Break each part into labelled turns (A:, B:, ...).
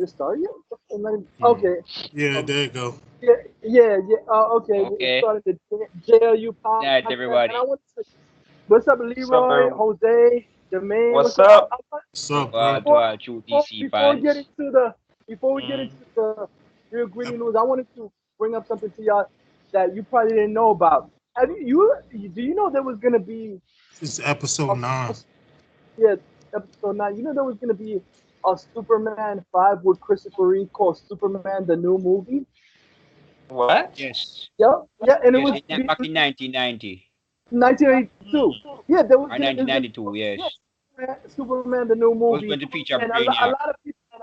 A: Did it start yet? Okay.
B: Yeah,
A: Um,
B: there you go.
A: yeah. Okay, it
C: Okay.
A: started the JLU
C: Night,
A: podcast, and I
C: everybody.
A: want to say, what's up,
D: What's up,
A: Leroy,
D: everyone?
A: Jose, Jermaine? What's
D: What's
A: up?
D: up?
B: What's up, bro?
C: To
A: Before
C: our true
A: before
C: DC
A: before we get
C: fans.
A: into the before we get
D: Mm.
A: into the real greedy news, I wanted to bring up something to y'all that you probably didn't know about. Have do you know there was gonna be
B: It's episode
A: a,
B: 9.
A: a yeah, episode 9? You know there was gonna be a Superman 5 with Christopher Reeve called Superman the New Movie.
D: What?
C: Yes.
A: Yep, yeah, and it
C: Yes.
A: was
C: Back in 1990
A: 1982.
D: Mm.
A: Yeah, there was
C: or
A: gonna it was gonna
C: 1992.
A: yeah,
C: Yes.
A: Superman the new
C: It was
A: movie,
C: going to feature
A: and
C: Brainiac.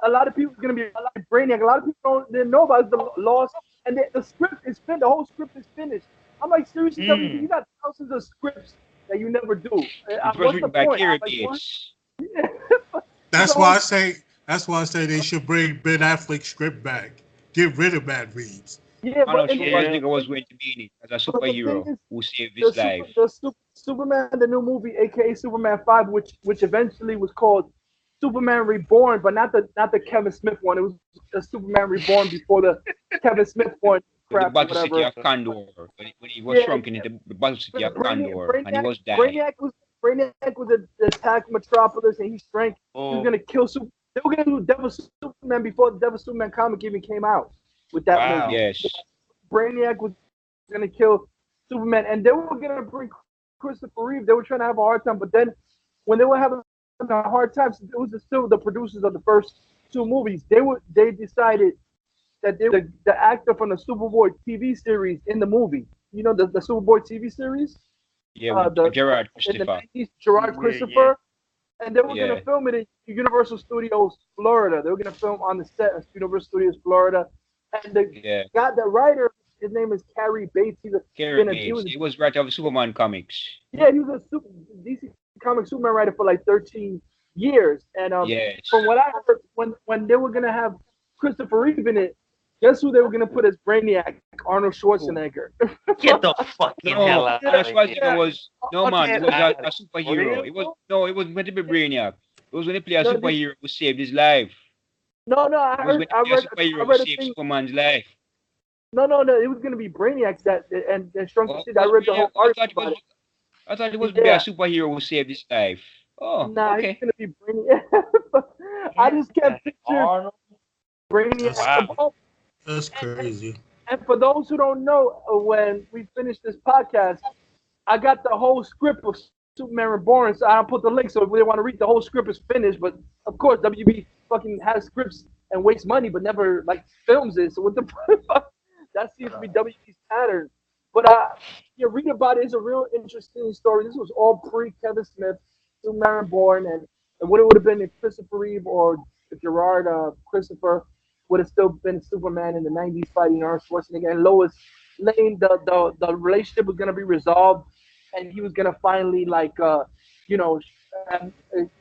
A: a lot of people gonna be like Brainiac. A lot of people didn't know about the lost, and the script is finished. The whole script is finished. I'm like, seriously, WB, you
D: Mm.
A: got thousands of scripts that you never do.
C: It was
A: What's the
C: written by
A: point?
C: Kira
A: Like, what?
C: Gates.
A: It's a
B: That's why
A: whole
B: I say. That's why I say they should bring Ben Affleck's script back. Get rid of Matt Reeves.
A: yeah,
C: Arnold
D: Yeah.
C: Schwarzenegger was going to be in it as a
A: but the thing
C: superhero
A: is,
C: who saved his life.
A: Superman the new movie, aka Superman 5, which eventually was called Superman Reborn, but not the Kevin Smith one. It was a Superman Reborn before the Kevin Smith one
C: With the
A: crap or
C: battle city
A: whatever.
C: of Condor. When he was
A: Yeah,
C: shrunken into the battle city of
A: Brainiac,
C: Condor and he
A: Brainiac,
C: was dying.
A: Brainiac was Brainiac was a attack Metropolis, and he shrank. He was
D: Oh,
A: gonna kill Super. They were gonna do Devil Superman before the Devil Superman comic even came out with that movie.
D: wow.
C: Yes.
A: Brainiac was gonna kill Superman, and they were gonna bring Christopher Reeve. They were trying to have a hard time, but then when they were having a hard time, it was still the producers of the first two movies. They decided that the actor from the Superboy TV series in the movie. You know the Superboy TV series,
C: Yeah, with
A: the
C: Gerard
A: in the
C: Christopher.
A: 90s, Gerard
D: Yeah.
A: Christopher, and they were gonna
C: Yeah.
A: film it in Universal Studios Florida. They were gonna film on the set of Universal Studios Florida, and
C: Yeah.
A: the writer, his name is Carrie Bates.
C: Kira
A: He
C: Gates.
A: was
C: He was right of Superman comics.
A: yeah, he was a DC comic Superman writer for like 13 years. And from
C: Yes.
A: what I heard, when they were gonna have Christopher Reeve in it, guess who they were gonna put as Brainiac? Arnold
C: Who?
A: Schwarzenegger.
D: Get the fucking hell
C: No,
D: out
A: yeah,
C: Arnold
D: of here.
C: Schwarzenegger
A: yeah.
C: was no man. He
D: Get
C: was
D: out
C: a
D: of here. For
C: superhero.
D: real?
C: It was no. It was meant to be Brainiac. It was going to play a
A: No,
C: superhero who saved his life.
A: no.
C: It was going to play a
A: I
C: superhero who
A: read a
C: saved
A: thing.
C: Superman's life.
A: No. It was gonna be Brainiac that and Shrunk the
C: Oh, it
A: City. I
C: was
A: read the
C: Brainiac.
A: whole
C: Oh,
A: article about
C: I thought it was
A: it.
C: be a
A: Yeah.
C: superhero who saved his life. Oh,
A: Nah, he's
C: okay.
A: gonna be Brainiac. I
D: Get
A: just can't
D: that
A: picture
D: Arnold.
A: Brainiac.
B: That's
D: Wow.
A: Oh,
B: that's
A: and,
B: crazy.
A: and for those who don't know, when we finish this podcast, I got the whole script of Superman Reborn, so I'll put the link. So if they want to read, the whole script is finished. But of course, WB fucking has scripts and wastes money, but never like films it. So what the fuck? That seems to be WB's pattern. But you read about it. It's a real interesting story. This was all pre Kevin Smith, Superman Reborn, and what it would have been if Christopher Reeve or if Gerard Christopher would have still been Superman in the '90s fighting Arnold Schwarzenegger and Lois Lane. The relationship was gonna be resolved, and he was gonna finally you know,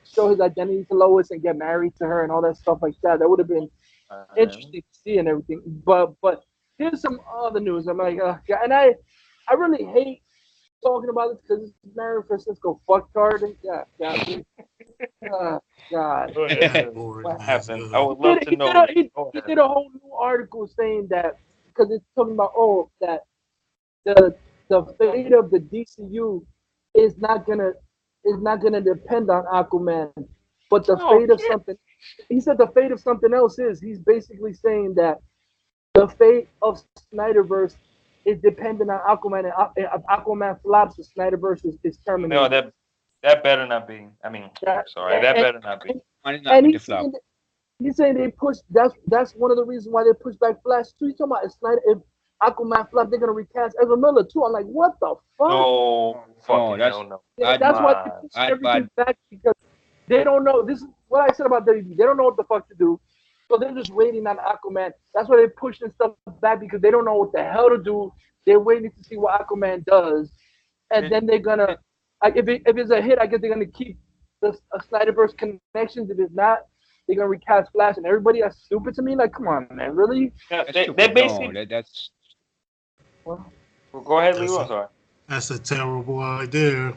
A: show his identity to Lois and get married to her and all that stuff like that. That would have been interesting to see and everything. But here's some other news. I'm like, yeah, and I really hate talking about this because it's Mario Francisco fucktard. And God.
D: Go ahead.
B: That's
D: Tell me
B: boring
D: what
B: as
D: happened? I
B: hell.
D: would love to know. Go
A: He
D: ahead.
A: did a whole new article saying that because it's talking about that the fate of the DCU is not gonna depend on Aquaman, but the
D: Oh,
A: fate of something. He said the fate of something else is. He's basically saying that the fate of Snyderverse is dependent on Aquaman, and if Aquaman flops, the Snyderverse is
D: no,
A: terminated.
D: that better not be. I mean,
A: Yeah,
D: sorry, that
A: and,
D: better not be.
A: and,
C: Man is not
A: and
C: going to flop.
A: he's saying they push. That's one of the reasons why they push back Flash too. He's talking about if Snyder, if Aquaman flop, they're gonna recast Ezra Miller too. I'm like, what the fuck?
D: No
C: No,
D: fucking
C: that's
D: hell no.
A: Yeah,
C: bad,
A: that's why
C: bad,
A: they
D: Nah.
A: push
C: bad,
A: everything
C: bad.
A: back because they don't know. This is what I said about WWE. They don't know what the fuck to do. So they're just waiting on Aquaman. That's why they're pushing stuff back because they don't know what the hell to do. They're waiting to see what Aquaman does, and then they're gonna. If it's a hit, I guess they're gonna keep the Snyderverse connections. If it's not, they're gonna recast Flash, and everybody that's stupid to me. Like, come on, man, really?
D: Yeah,
C: That's
D: they
C: stupid. No,
D: basically.
C: that's
A: Well,
D: Well, go ahead,
B: That's
D: Lou. I'm
B: a
D: sorry.
B: that's a terrible idea.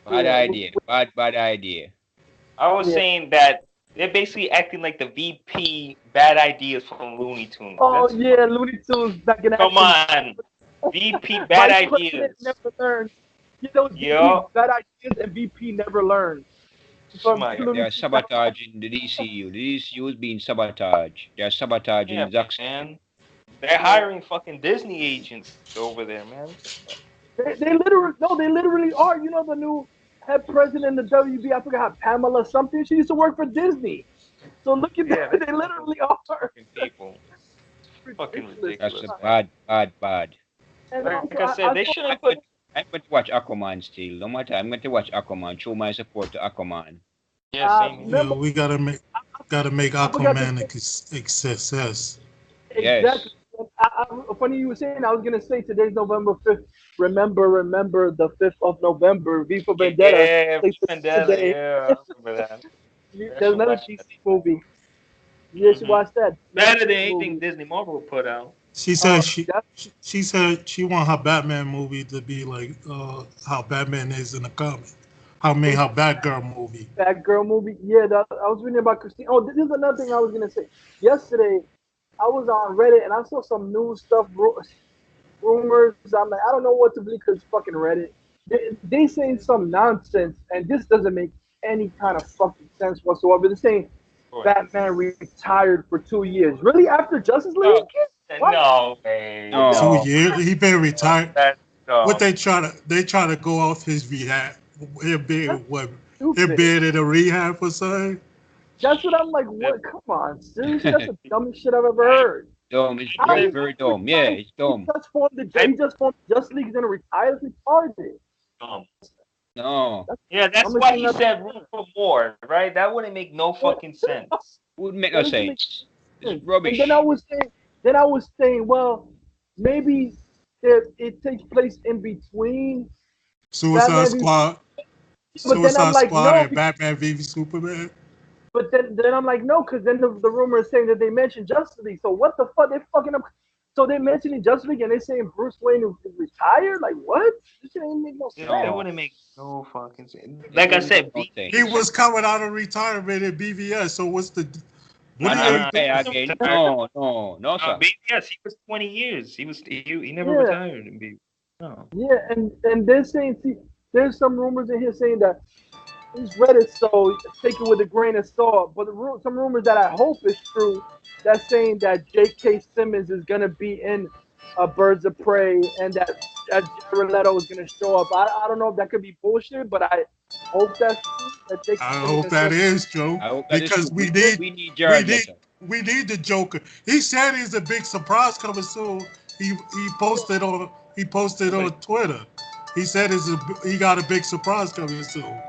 C: bad
A: yeah,
C: idea. Bad idea.
D: I was
A: yeah.
D: saying that They're basically acting like the VP bad ideas from Looney Tunes.
A: Oh
D: That's
A: yeah, Looney Tunes back in
D: come
A: action.
D: on. VP bad
A: Vice President
D: ideas.
A: never learned. You know, VP
D: Yo.
A: bad ideas and VP never learned. From
D: My-
A: Looney
C: They are
A: Tunes.
C: sabotaging the DCU. The DCU is being sabotaged. They are sabotaging
D: Yeah,
C: Zack
D: man. They're hiring fucking Disney agents over there, man.
A: They literally are. You know the new head president of the WB. I forgot Pamela something. She used to work for Disney. So look at
D: Yeah.
A: that. They literally are.
D: Fucking people. Fucking
C: That's
D: ridiculous.
C: a bad.
A: And
D: Like
A: also,
D: I said, they
A: saw-
D: should have put.
C: I'm going to watch Aquaman still. No matter, I'm going to watch Aquaman. Show my support to Aquaman.
D: Yeah, same here.
A: remember-
B: we gotta make
A: forgot
B: Aquaman a success.
A: Exactly. Funny you were saying. I was gonna say today's November 5th. Remember the 5th of November. V for Vendetta.
D: Yeah,
A: Takes place
D: Vendetta.
A: today.
D: Yeah, I remember that.
A: There's another
D: watch
A: DC
D: that.
A: movie. You should
D: Mhm.
A: watch that.
D: Better than
A: Movie.
D: anything Disney Marvel put out.
B: She said
A: that-
B: she said she want her Batman movie to be like how Batman is in the comic. Her Batgirl movie.
A: Batgirl movie. Yeah, I was reading about Christine. Oh, this is another thing I was gonna say. Yesterday, I was on Reddit and I saw some new stuff, rumors. I'm like, I don't know what to believe because fucking Reddit. They saying some nonsense, and this doesn't make any kind of fucking sense whatsoever. They're saying Batman retired for 2 years. Really, after Justice League? What?
D: No way.
C: No.
B: 2 years. He been retired.
D: That's dumb.
B: What they try to go off his rehab. Him being
A: Stupid.
B: in a rehab or something.
A: That's what I'm like. What? Come on, seriously, that's the dumbest shit I've ever heard.
C: Dumb. It's
A: How
C: very,
A: is-
C: very dumb. Yeah, it's dumb.
A: He just formed Justice League. He's gonna retire. It's retarded.
D: Dumb.
C: No.
D: Yeah, that's
A: I'm
D: why
A: looking
D: he
A: up-
D: said room for more, right? That wouldn't make no fucking sense.
C: Would make no sense. It's rubbish.
A: And then I was saying, well, maybe it takes place in between.
B: Suicide
A: Batman v-
B: Squad.
A: But then I'm
B: Suicide
A: like,
B: Squad
A: no.
B: and Batman v Superman.
A: But then I'm like, no, because then the rumor is saying that they mentioned Justice League. So what the fuck? They fucking up. So they mentioning Justice League and they saying Bruce Wayne is retired? Like what? This shit ain't make no sense.
D: It wouldn't make no fucking sense. Like I said,
B: He was coming out of retirement in BVS. So what's the? What
C: No,
B: are
C: no,
B: they
C: no,
B: doing?
C: again. No, sir.
D: yes, he was 20 years. He never
A: Yeah.
D: retired in BVS. No.
A: Yeah, and they're saying, see, there's some rumors in here saying that he's Reddit, so take it with a grain of salt. But some rumors that I hope is true, that's saying that J.K. Simmons is gonna be in Birds of Prey, and that Jared Leto is gonna show up. I don't know if that could be bullshit, but I hope that's true. That J.K.
B: I
A: Simmons
B: hope
A: is
B: that
A: gonna-
B: is true.
C: I hope that is
B: Because
C: true.
B: we need
C: We need Jared
B: we need-
C: Leto.
B: we need the Joker. He said he's a big surprise coming soon. He posted on Twitter. He said he got a big surprise coming soon.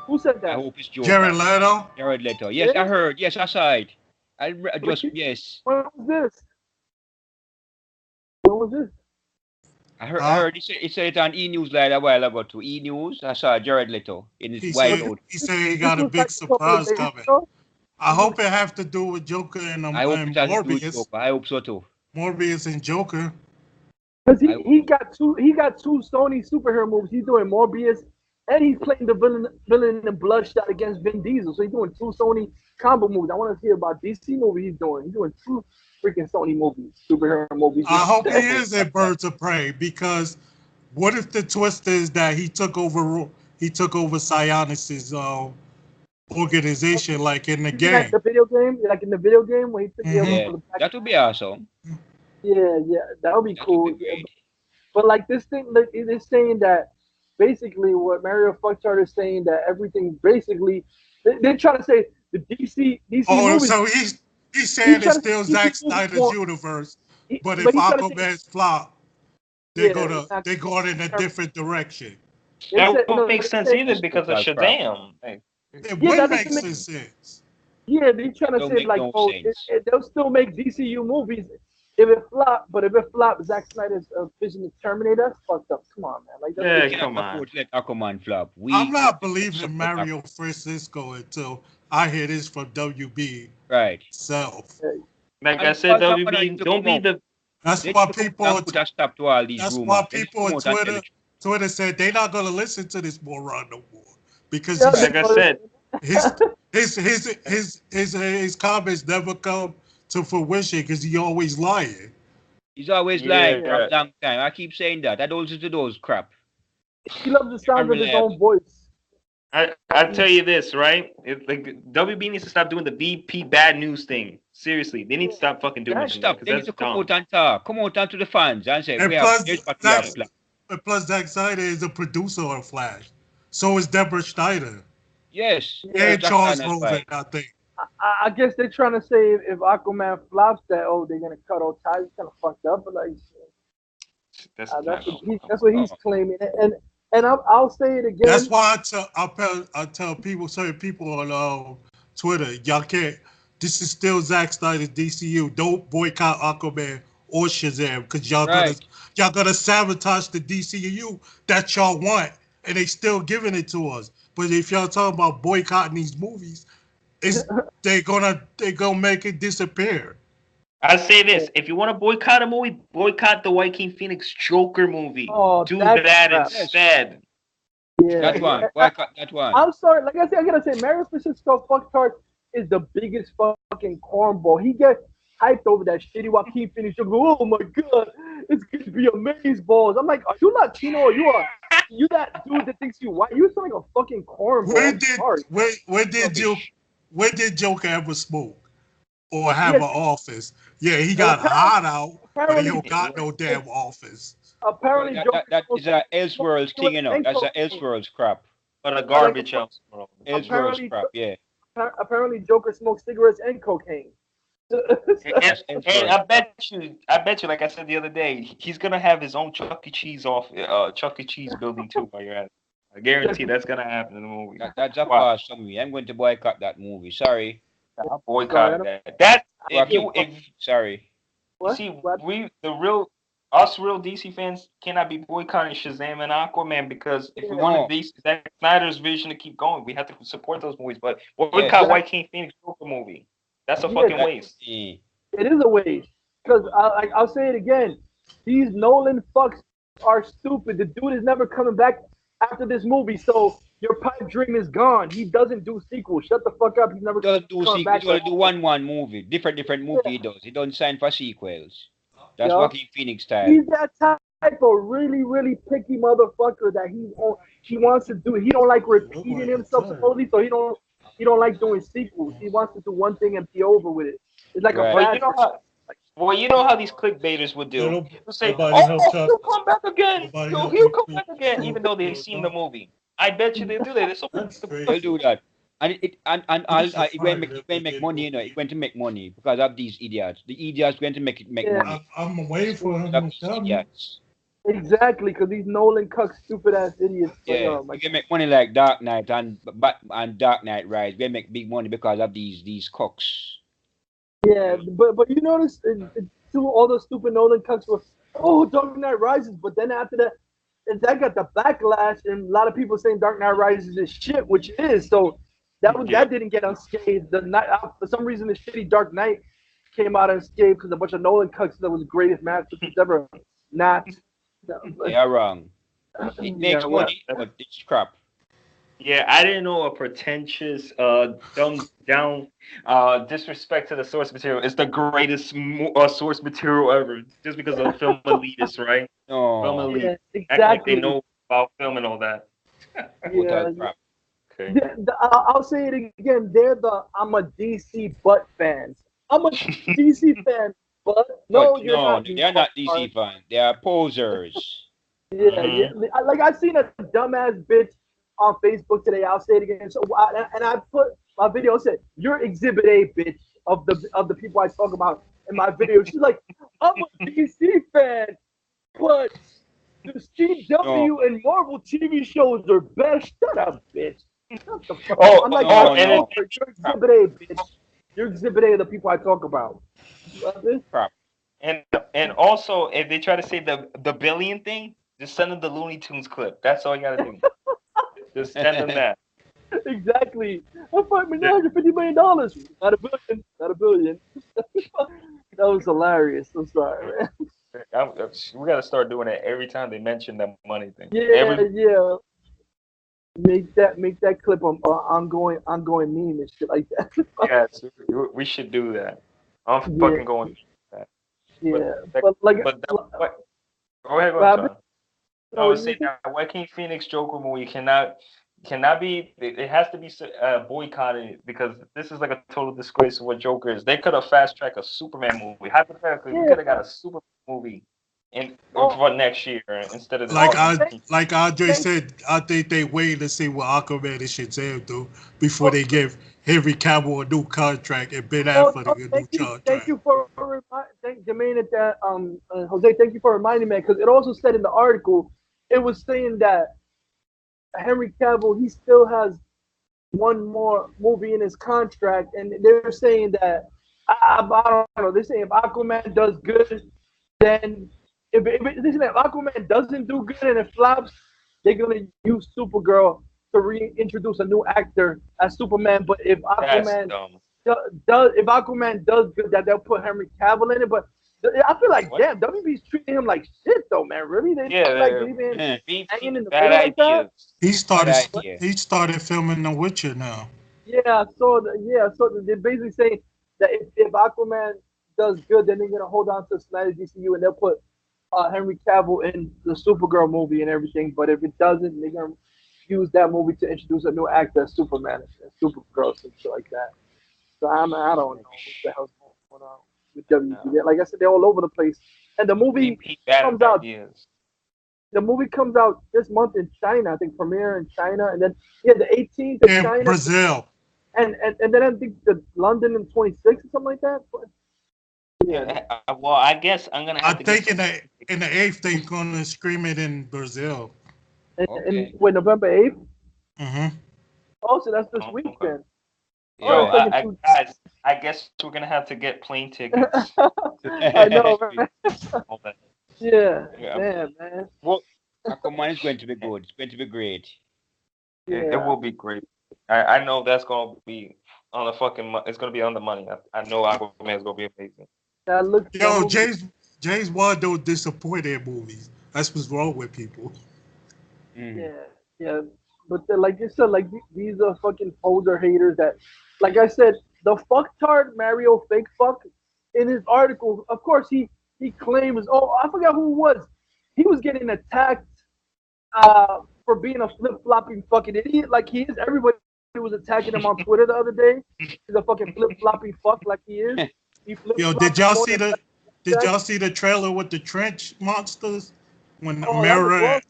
A: Who said
C: I
A: that?
C: hope it's Joker.
B: Jared Leto.
C: Jared Leto. Yes,
A: Yeah.
C: I heard. Yes, I saw it. Yes.
A: When was this? When was this?
C: I heard he said it on E! News Live a while ago too. E! News. I saw Jared Leto in his
B: He
C: white
B: said
C: out.
B: he got a
A: This was
B: big
A: like a couple of
B: surprise
A: days
B: coming.
A: ago.
B: I hope it have to do with Joker and
C: I hope it has to do with
B: Morbius.
C: Joker. I hope so too.
B: Morbius and Joker.
A: Because he got two Sony superhero movies. He's doing Morbius, and he's playing the villain in Bloodshot against Vin Diesel. So he's doing two Sony combo movies. I want to hear about DC movie he's doing. He's doing two freaking Sony movies, superhero movies.
B: I hope he is in Birds of Prey because what if the twist is that he took over Sionis's organization like in the
A: Like
B: game?
A: the video game, like in the video game when he took the
C: Yeah,
A: over the back.
C: that would be awesome.
A: Yeah, that would be
C: That
A: cool.
C: would be great.
A: But like this thing, like, it is saying that basically what Mario Fuckchart is saying that everything basically they're trying to say the DC
B: Oh,
A: movies.
B: so he's saying
A: trying
B: it's
A: to-
B: still
A: he-
B: Zack
A: he-
B: Snyder's
A: well,
B: universe,
A: he-
B: but if
A: he's trying to say-
B: Aquaman's flop, they're
A: Yeah,
B: going in a different direction.
A: they
D: That
A: said-
D: won't
A: no,
D: make
A: they
D: sense
A: said-
D: either because of Shazam. Like,
B: It
A: Yeah,
B: would
A: that
B: make
A: doesn't make-
B: some sense.
A: Yeah, they're trying to
C: Don't
A: say
C: make
A: like,
C: no
A: oh,
C: sense.
A: they'll still make DCU movies if it flop. But if it flop, Zack Snyder's vision of Terminator, that's fucked up. Come on, man. Like,
D: Yeah,
C: We can't
D: come on.
C: afford to let Aquaman flop.
B: I'm not believing Mario Francisco until I hear this from WB
C: Right.
B: itself.
D: like I
C: And
D: said,
C: what's up,
D: WB,
C: what are
D: don't be
C: you
D: the.
B: That's
C: Let's
B: why
C: put a stop to all these
B: That's
C: rumors.
B: why
C: Let's
B: people on
C: promote and tell
B: Twitter
C: the truth.
B: said they're not going to listen to this moron no more because
A: Yeah,
B: he's
D: Like I said,
B: his his comments never come to fruition because he always lying.
C: He's always
D: Yeah,
C: lying for
A: yeah.
C: a long time. I keep saying that. I don't listen to those crap.
A: He loves the sound of his own
C: Unreliable.
A: voice.
D: I tell you this, right? Like WB needs to stop doing the BP bad news thing. Seriously, they need to stop fucking doing
A: That
D: that
C: Stop.
D: because
C: They need
D: that's
C: to come
D: dumb.
C: out and talk. Come out and to the fans and say,
B: And
C: here's what we have planned.
B: Zack Snyder is a producer on Flash. So is Deborah Schneider
C: Yes.
A: Yeah.
B: and
C: Jack
B: Charles
C: Snyder's
B: Roven,
C: right.
B: I think.
A: I guess they're trying to say if Aquaman flops that they're gonna cut all ties. It's kind of fucked up, but like
D: That's
A: that's what he's claiming. And I'll say it again.
B: That's why I tell people, certain people on Twitter, y'all can't. This is still Zack Snyder's DCU. Don't boycott Aquaman or Shazam because y'all gonna sabotage the DCU that y'all want, and they still giving it to us. But if y'all talking about boycotting these movies, they gonna make it disappear.
D: I say this: if you want to boycott a movie, boycott the Joaquin Phoenix Joker movie.
A: Oh,
D: Do
A: that's
D: that
A: crap.
D: instead.
A: Yeah,
C: That one. Boycott that one.
A: I'm sorry. Like I said, I gotta say, Mario Francisco fucktard is the biggest fucking cornball. He gets hyped over that shitty Joaquin Phoenix. You go, oh my god, it's gonna be amazeballs. I'm like, are you Latino? Or you that dude that thinks you white? You sound like a fucking cornball.
B: Where did Joker ever smoke or have
A: Yes.
B: an office? Yeah, he
A: Well,
B: got hot out, but he
A: apparently-
B: don't got no damn office.
A: Apparently,
C: That is an Elseworlds thing, you know. That's an Elseworlds crap.
D: But a garbage else.
C: Elseworlds crap, yeah.
A: Apparently, Joker smokes cigarettes and cocaine.
D: And I bet you, like I said the other day, he's gonna have his own Chuck E. Cheese Chuck E. Cheese building too while you're at it. I guarantee that's gonna happen in the movie.
C: That's a pass for me. I'm going to boycott that movie. Sorry.
D: I'll boycott that. That if
C: sorry.
A: What?
D: see
A: What?
D: us real DC fans cannot be boycotting Shazam and Aquaman because if we
C: No.
D: want Zack Snyder's vision to keep going, we have to support those movies. But boycott
A: exactly.
D: Joaquin Phoenix Joker movie. That's a
A: Yeah,
D: fucking waste.
C: Yeah.
A: It is a waste. Because I'll say it again. These Nolan fucks are stupid. The dude is never coming back after this movie. So your pipe dream is gone. He doesn't do sequels. Shut the fuck up. He's never
C: He doesn't do
A: coming back.
C: sequels. He only do one movie. Different movie he does. He don't sign for sequels. That's
A: Yeah.
C: Joaquin Phoenix style.
A: He's that type of really, really picky motherfucker that he wants to do. He don't like repeating himself supposedly, so he don't like doing sequels. He wants to do one thing and be over with it. It's like
C: Right.
A: a bad.
D: Well, you know how these clickbaiters would do.
B: Nobody
D: They'll say,
B: helped
D: "Oh,
B: Chuck.
D: he'll come back again.
B: Nobody
D: Yo,
B: helped
D: he'll
B: Chuck.
D: come back again," even though they've seen the movie. I bet you they do that. They're so
B: That's crazy.
C: They'll do that. And it
B: This is
C: it won't make
B: fine.
C: money, you know. It's going to make money because of these idiots. The idiots going to make
A: Yeah.
C: money.
B: I'm waiting for him
C: Of
B: to
C: these
B: tell me.
C: idiots.
A: Exactly, because these Nolan cuck stupid ass idiots.
C: Yeah,
A: Like,
C: you can make money like Dark Knight and Dark Knight Rise. They make big money because of these cocks.
A: yeah, but you notice all those stupid Nolan cucks were, oh, Dark Knight Rises, but then after that, and that got the backlash, and a lot of people saying Dark Knight Rises is shit, which it is. So that didn't get unscathed. For some reason, the shitty Dark Knight came out unscathed because a bunch of Nolan cucks that was the greatest masterpiece ever. Not.
C: They are wrong. It makes
A: Yeah,
C: money, but it's crap.
D: Yeah, I didn't know a pretentious, dumbed down, disrespect to the source material is the greatest source material ever, just because of film elitists, right? Film
C: No.
D: elite.
A: Yeah,
D: Act like they
A: exactly.
D: know about film and all that.
C: Total crap.
D: Okay.
A: I'll say it again. I'm a DC butt fans. I'm a DC fan, but no,
C: But
A: you're
C: no,
A: not.
C: they are not DC fans. They are posers.
A: Yeah. Like I seen a dumbass bitch on Facebook today. I'll say it again. So I put my video said, "You're Exhibit A, bitch." Of the people I talk about in my video. She's like, "I'm a DC fan, but the CW and Marvel TV shows are best." Shut up, bitch. Shut the fuck
D: Oh,
A: up. I'm like,
C: no,
A: "No,
C: no.
A: you're Exhibit A, bitch. You're Exhibit A of the people I talk about."
C: Crap.
D: And also, if they try to say the billion thing, just send them the Looney Tunes clip. That's all you gotta do. Just send them that.
A: Exactly. I'm $550 million. Not a billion. Not a billion. That was hilarious. I'm sorry, man.
D: We gotta start doing it every time they mention that money thing.
A: Yeah,
D: Every
A: yeah. Make that clip on ongoing meme and shit like that.
D: Yes, we should do that. I'm
A: Yeah,
D: fucking going. For that. But
A: yeah.
D: that,
A: But like,
D: but that, what? Go ahead,
A: Rabbit,
D: Sean. I
A: no,
D: was
A: you
D: saying that Joaquin Phoenix Joker movie cannot be. It has to be boycotted because this is like a total disgrace of what Joker is. They could have fast tracked a Superman movie. Hypothetically, we
A: yeah.
D: could have got a Superman movie in
A: Oh,
D: for next year instead of this
B: Like
A: oh,
B: I
D: Joaquin.
B: like Andre
A: thank,
B: said, I think they waiting to see what Aquaman and Shazam do before
A: oh,
B: they give Henry Cavill a new contract and Ben
A: oh,
B: Affleck
A: oh,
B: a new
A: thank
B: contract.
A: you for thank Jermaine at that Jose, thank you for reminding me because it also said in the article, it was saying that Henry Cavill he still has one more movie in his contract, and they're saying that I don't know. They're saying if Aquaman does good, then listen, if Aquaman doesn't do good and it flops, they're gonna use Supergirl to reintroduce a new actor as Superman. But if
D: That's
A: Aquaman
D: dumb.
A: if Aquaman does good, that they'll put Henry Cavill in it. But I feel like
D: What?
A: damn, WB's treating him like shit though, man. Really, they like
D: Yeah,
A: leaving him hanging in the
D: bad
A: middle like that.
D: ideas.
B: He
C: Bad
B: started
C: idea.
B: he started filming The Witcher now.
A: Yeah, so they're basically saying that if Aquaman does good, then they're gonna hold on to Snyder's DCU and they'll put Henry Cavill in the Supergirl movie and everything. But if it doesn't, they're gonna use that movie to introduce a new actor as Superman and Supergirl and shit like that. So I don't know what the hell's going on with WB.
D: No.
A: Like I said, they're all over the place. And
D: Bad
A: comes out.
D: ideas.
A: The movie comes out this month in China. I think premiere in China, and then yeah, the 18th in
B: In
A: China,
B: Brazil.
A: and then I think the London in 26 or something like that. But, yeah,
D: Yeah, well, I guess I'm gonna
B: I
D: have to get
B: think
D: some.
B: in the eighth they're gonna scream it in Brazil.
A: and
C: Okay.
A: with November 8th.
B: Hmm.
A: Oh, so that's this
D: Oh,
A: week
D: okay.
A: then. Oh,
D: Yo,
A: it's
C: Yeah.
A: like in two.
D: guys, I guess we're gonna have to get plane tickets.
A: I know, right?
D: All that.
A: Yeah,
C: Yeah.
A: damn, man.
D: Well,
C: Aquaman is going to be good. It's going to be great.
D: it
A: Yeah,
D: will be great. I know that's gonna be on the fucking. It's gonna be on the money. I know Aquaman is gonna be amazing.
A: that
B: Yo,
A: movie.
B: James Wan don't disappoint in movies. That's what's wrong with people.
C: Mm.
A: Yeah, yeah. But like you said, like these are fucking poser haters that, like I said, the fucktard Mario fake fuck in his article. Of course, he claims. Oh, I forgot who it was. He was getting attacked for being a flip flopping fucking idiot. Like he is. Everybody was attacking him on Twitter the other day. He's a fucking flip flopping fuck like he is. He flip
B: Yo,
A: flops more than
B: did
A: that.
B: y'all see the trailer with the trench monsters when
A: Oh, that was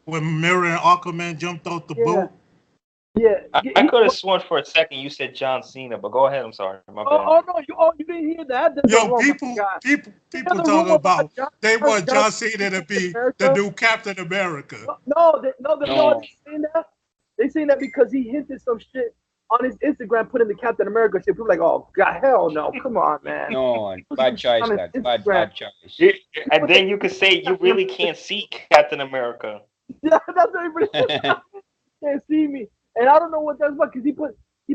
A: awesome.
B: Mirror and Aquaman jumped off the
A: Yeah,
B: boat?
A: yeah.
D: I could have sworn for a second you said John Cena, but go ahead. I'm sorry, my
A: Oh,
D: bad.
A: oh no, you didn't hear that? There's a
B: Yo,
A: rumor. Oh my God.
B: people
A: The
B: talking
A: rumor about
B: about they want
A: John
B: John Cena to be the
A: America.
B: new Captain America.
A: No,
C: No.
A: they saying that. They saying that because he hinted some shit on his Instagram, putting the Captain America shit. People like, oh God, hell no, come on, man.
C: No.
A: He put some
C: Bad
A: shit
C: choice,
A: on his
C: lad.
A: Instagram.
C: Bad choice.
D: You-
A: He
D: and
A: put the
D: then you could say you
A: Captain
D: really
A: America.
D: can't see Captain America.
A: Yeah, that's what everybody can't see me. And I don't know what that's about because he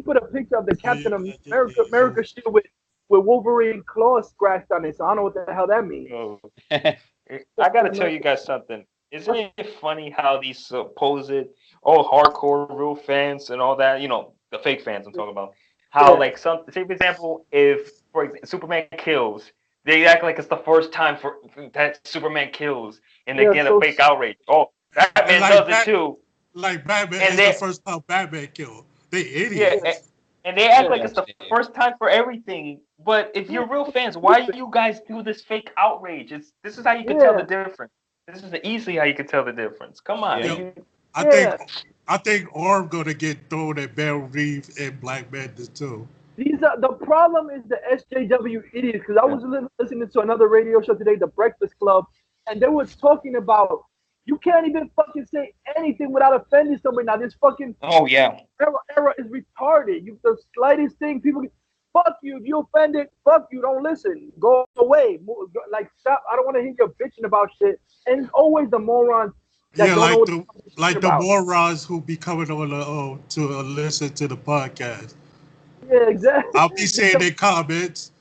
A: put a picture of the Captain America shit with Wolverine claws scratched on it. So I don't know what the hell that means.
D: Oh, I
A: Captain
D: gotta tell you
A: America.
D: guys something. Isn't it funny how these supposed hardcore real fans and all that, the fake fans I'm talking about, how
A: Yeah,
D: like say for example, if for example Superman kills, they act like it's the first time for that Superman kills, and they
A: yeah.
D: get a
A: So
D: fake outrage. Oh,
B: And
D: Batman does it too,
B: like Batman
D: and
B: is the
D: they
B: first time Batman killed. They
D: yeah,
A: yeah,
B: idiots.
D: and they act like
A: yeah.
D: it's the
C: That's it.
D: first time for everything. But if
A: Yeah,
D: you're real fans, why
A: stupid.
D: you guys do this fake outrage? This is how you can tell the
A: Yeah,
D: difference. This is easily how you can tell the difference. Come on,
C: Yeah.
B: Yo,
D: you,
B: I think
A: yeah.
B: I think Orm gonna get thrown at Barrel Reeve and Black Panther too.
A: These are the problem is the SJW idiots because I
D: yeah.
A: was listening to another radio show today, The Breakfast Club, and they were talking about you can't even fucking say anything without offending somebody. Now this fucking
D: Oh yeah.
A: era is retarded. You the slightest thing people fuck you if you offended, fuck you, don't listen, go away, like stop. I don't want to hear you bitching about shit. And it's always the morons that
B: Yeah,
A: don't know what they're
B: like the
A: about.
B: morons who be coming on to listen to the podcast.
A: Yeah, exactly.
B: I'll be saying their comments.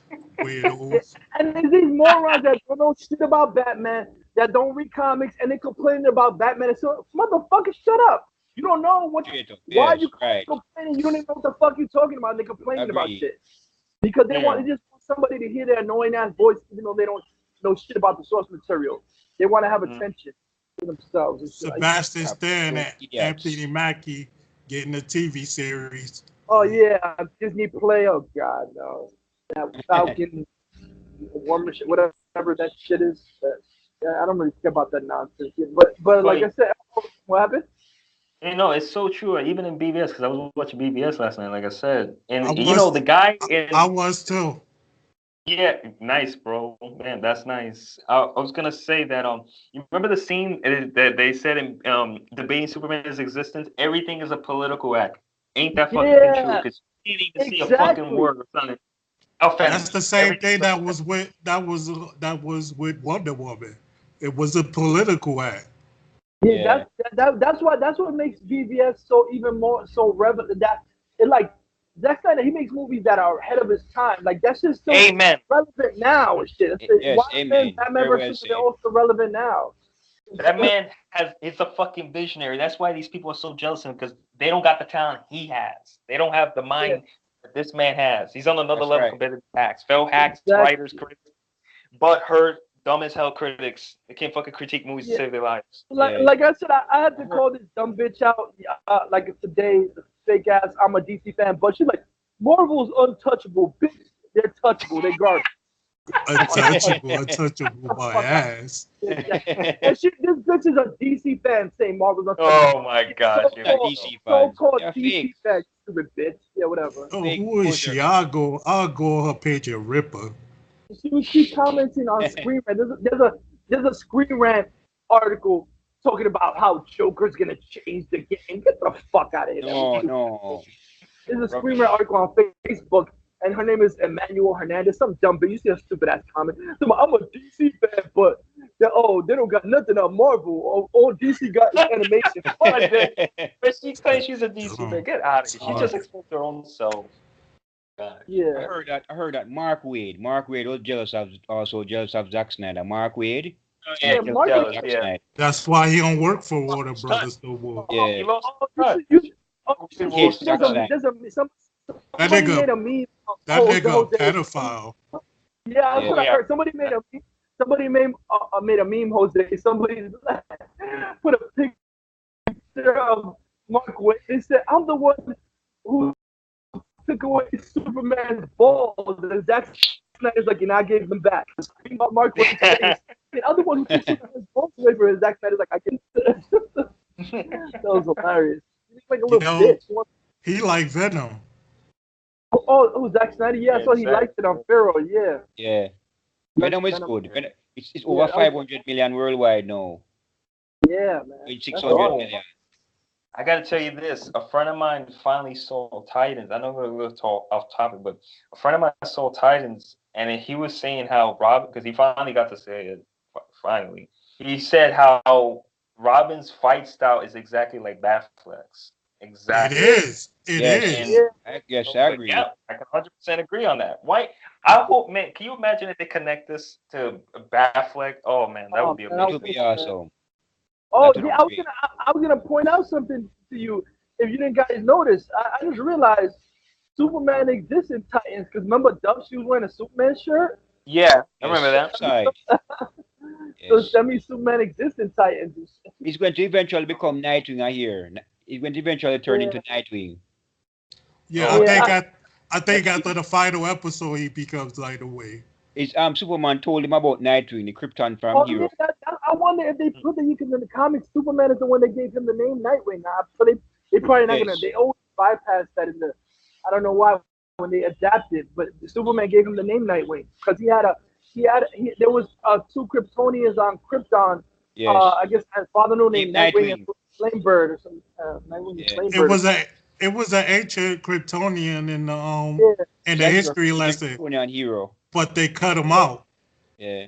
B: Weirdos.
A: And there's these morons that don't know shit about Batman, that don't read comics, and they complaining about Batman. And so, motherfucker, shut up. You don't know what.
C: Straight up,
A: Why
C: yes,
A: you
C: right.
A: complaining? You don't even know what the fuck you're talking about. And they're complaining about
C: Agreed.
A: shit because they
D: Yeah.
A: just want somebody to hear their annoying ass voice, even though they don't know shit about the source material. They want to have attention to themselves and shit like that.
B: Sebastian Stan and Anthony Mackie getting a TV series.
A: Oh yeah, Disney Play. Oh god, no. That Falcon, War Machine, whatever that shit is. Yeah, I don't really care about that nonsense. But like I said, what happened?
D: You know, it's so true. Even in BVS, because I was watching BVS last night, like I said, and the guy in.
B: I was too.
D: Yeah, nice, bro. Man, that's nice. I was gonna say that you remember the scene that they said in debating Superman's existence? Everything is a political act. Ain't that fucking true? Because you didn't even see a fucking word or something.
B: That's the same thing that was with Wonder Woman. It was a political act.
A: Yeah, that's what makes BVS so even more so relevant. That it like Zack Snyder, he makes movies that are ahead of his time. Like that's just so relevant now and shit.
C: Yes, amen.
A: Batman vs Superman also relevant now.
D: That man he's a fucking visionary. That's why these people are so jealous of him, because they don't got the talent he has. They don't have the mind that this man has. He's on another level compared to hacks. Fellow hacks, writers, critics, but her dumb as hell critics. They can't fucking critique movies to save their lives.
A: Like I said, I had to call this dumb bitch out like today, fake ass. I'm a DC fan, but she's like, Marvel's untouchable, bitch. They're touchable. They're garbage.
B: untouchable my ass.
A: And this bitch is a DC fan saying Marvel's untouchable.
D: Oh my gosh,
A: so-called DC fan, stupid bitch. Yeah, whatever.
B: Oh, who is she? I'll go on her page and rip her.
A: She commenting on Screen Rant. There's a Screen Rant article talking about how Joker's gonna change the game. Get the fuck out of here.
C: No.
A: There's a Screen Rant article on Facebook, and her name is Emmanuel Hernandez. Some dumb bitch. You see a stupid ass comment. I'm a DC fan, but they don't got nothing on Marvel. All DC got is animation.
D: But she claims she's a DC fan. Get out of here. She just exposed her own self. God.
A: Yeah.
C: I heard that Mark Waid was jealous of Zack Snyder. Mark Waid.
A: Mark
D: Waid.
B: That's why he don't work for Warner Brothers no more.
C: Yeah.
D: He lost
B: That nigga pedophile.
A: Yeah, that's what I heard. Somebody made a meme, Jose. Somebody put a picture of Mark Waid. They said, I'm the one who took away Superman's balls. And Zack Snyder's like, and I gave them back. Mark Waid. The other one who took Superman's balls away from his, Zack Snyder's like, I can. That was hilarious. He's like a little bitch.
B: He like Venom.
A: Oh, Zack Snyder? Yeah, I saw he liked it on Pharaoh, yeah.
C: Yeah. Venom is good. It's over 500 million worldwide now.
A: Yeah, man.
C: It's 600 million.
D: I gotta tell you this. A friend of mine finally saw Titans. I know we're a little off topic, but a friend of mine saw Titans, and he was saying how Robin, because he finally got to say it, finally. He said how Robin's fight style is exactly like Batfleck's. Exactly.
B: It is. It is.
C: Yes, I agree.
D: Yeah, I can 100% agree on that. Why? I hope, man. Can you imagine if they connect this to Batfleck? Oh man, that would be amazing.
C: That would be awesome.
A: Oh yeah, I was gonna point out something to you. If you didn't guys notice, I just realized Superman exists in Titans. Because remember, she was wearing a Superman shirt.
D: Yeah, I remember that.
A: So that means Superman exists in Titans.
C: He's going to eventually become Nightwing. I hear. He's going to eventually turn into Nightwing.
B: Yeah, I think after the final episode he becomes Nightwing.
C: Superman told him about Nightwing, the Krypton from Hero.
A: Yeah, I wonder if they put that, because in the comics, Superman is the one that gave him the name Nightwing. So they probably not gonna. They always bypass that in the. I don't know why when they adapted, but Superman gave him the name Nightwing because there was two Kryptonians on Krypton. Yes. I guess his father named Nightwing and Flamebird or something. Flamebird.
B: It was an ancient Kryptonian in the history lesson.
C: Kryptonian hero.
B: But they cut him out.
C: Yeah.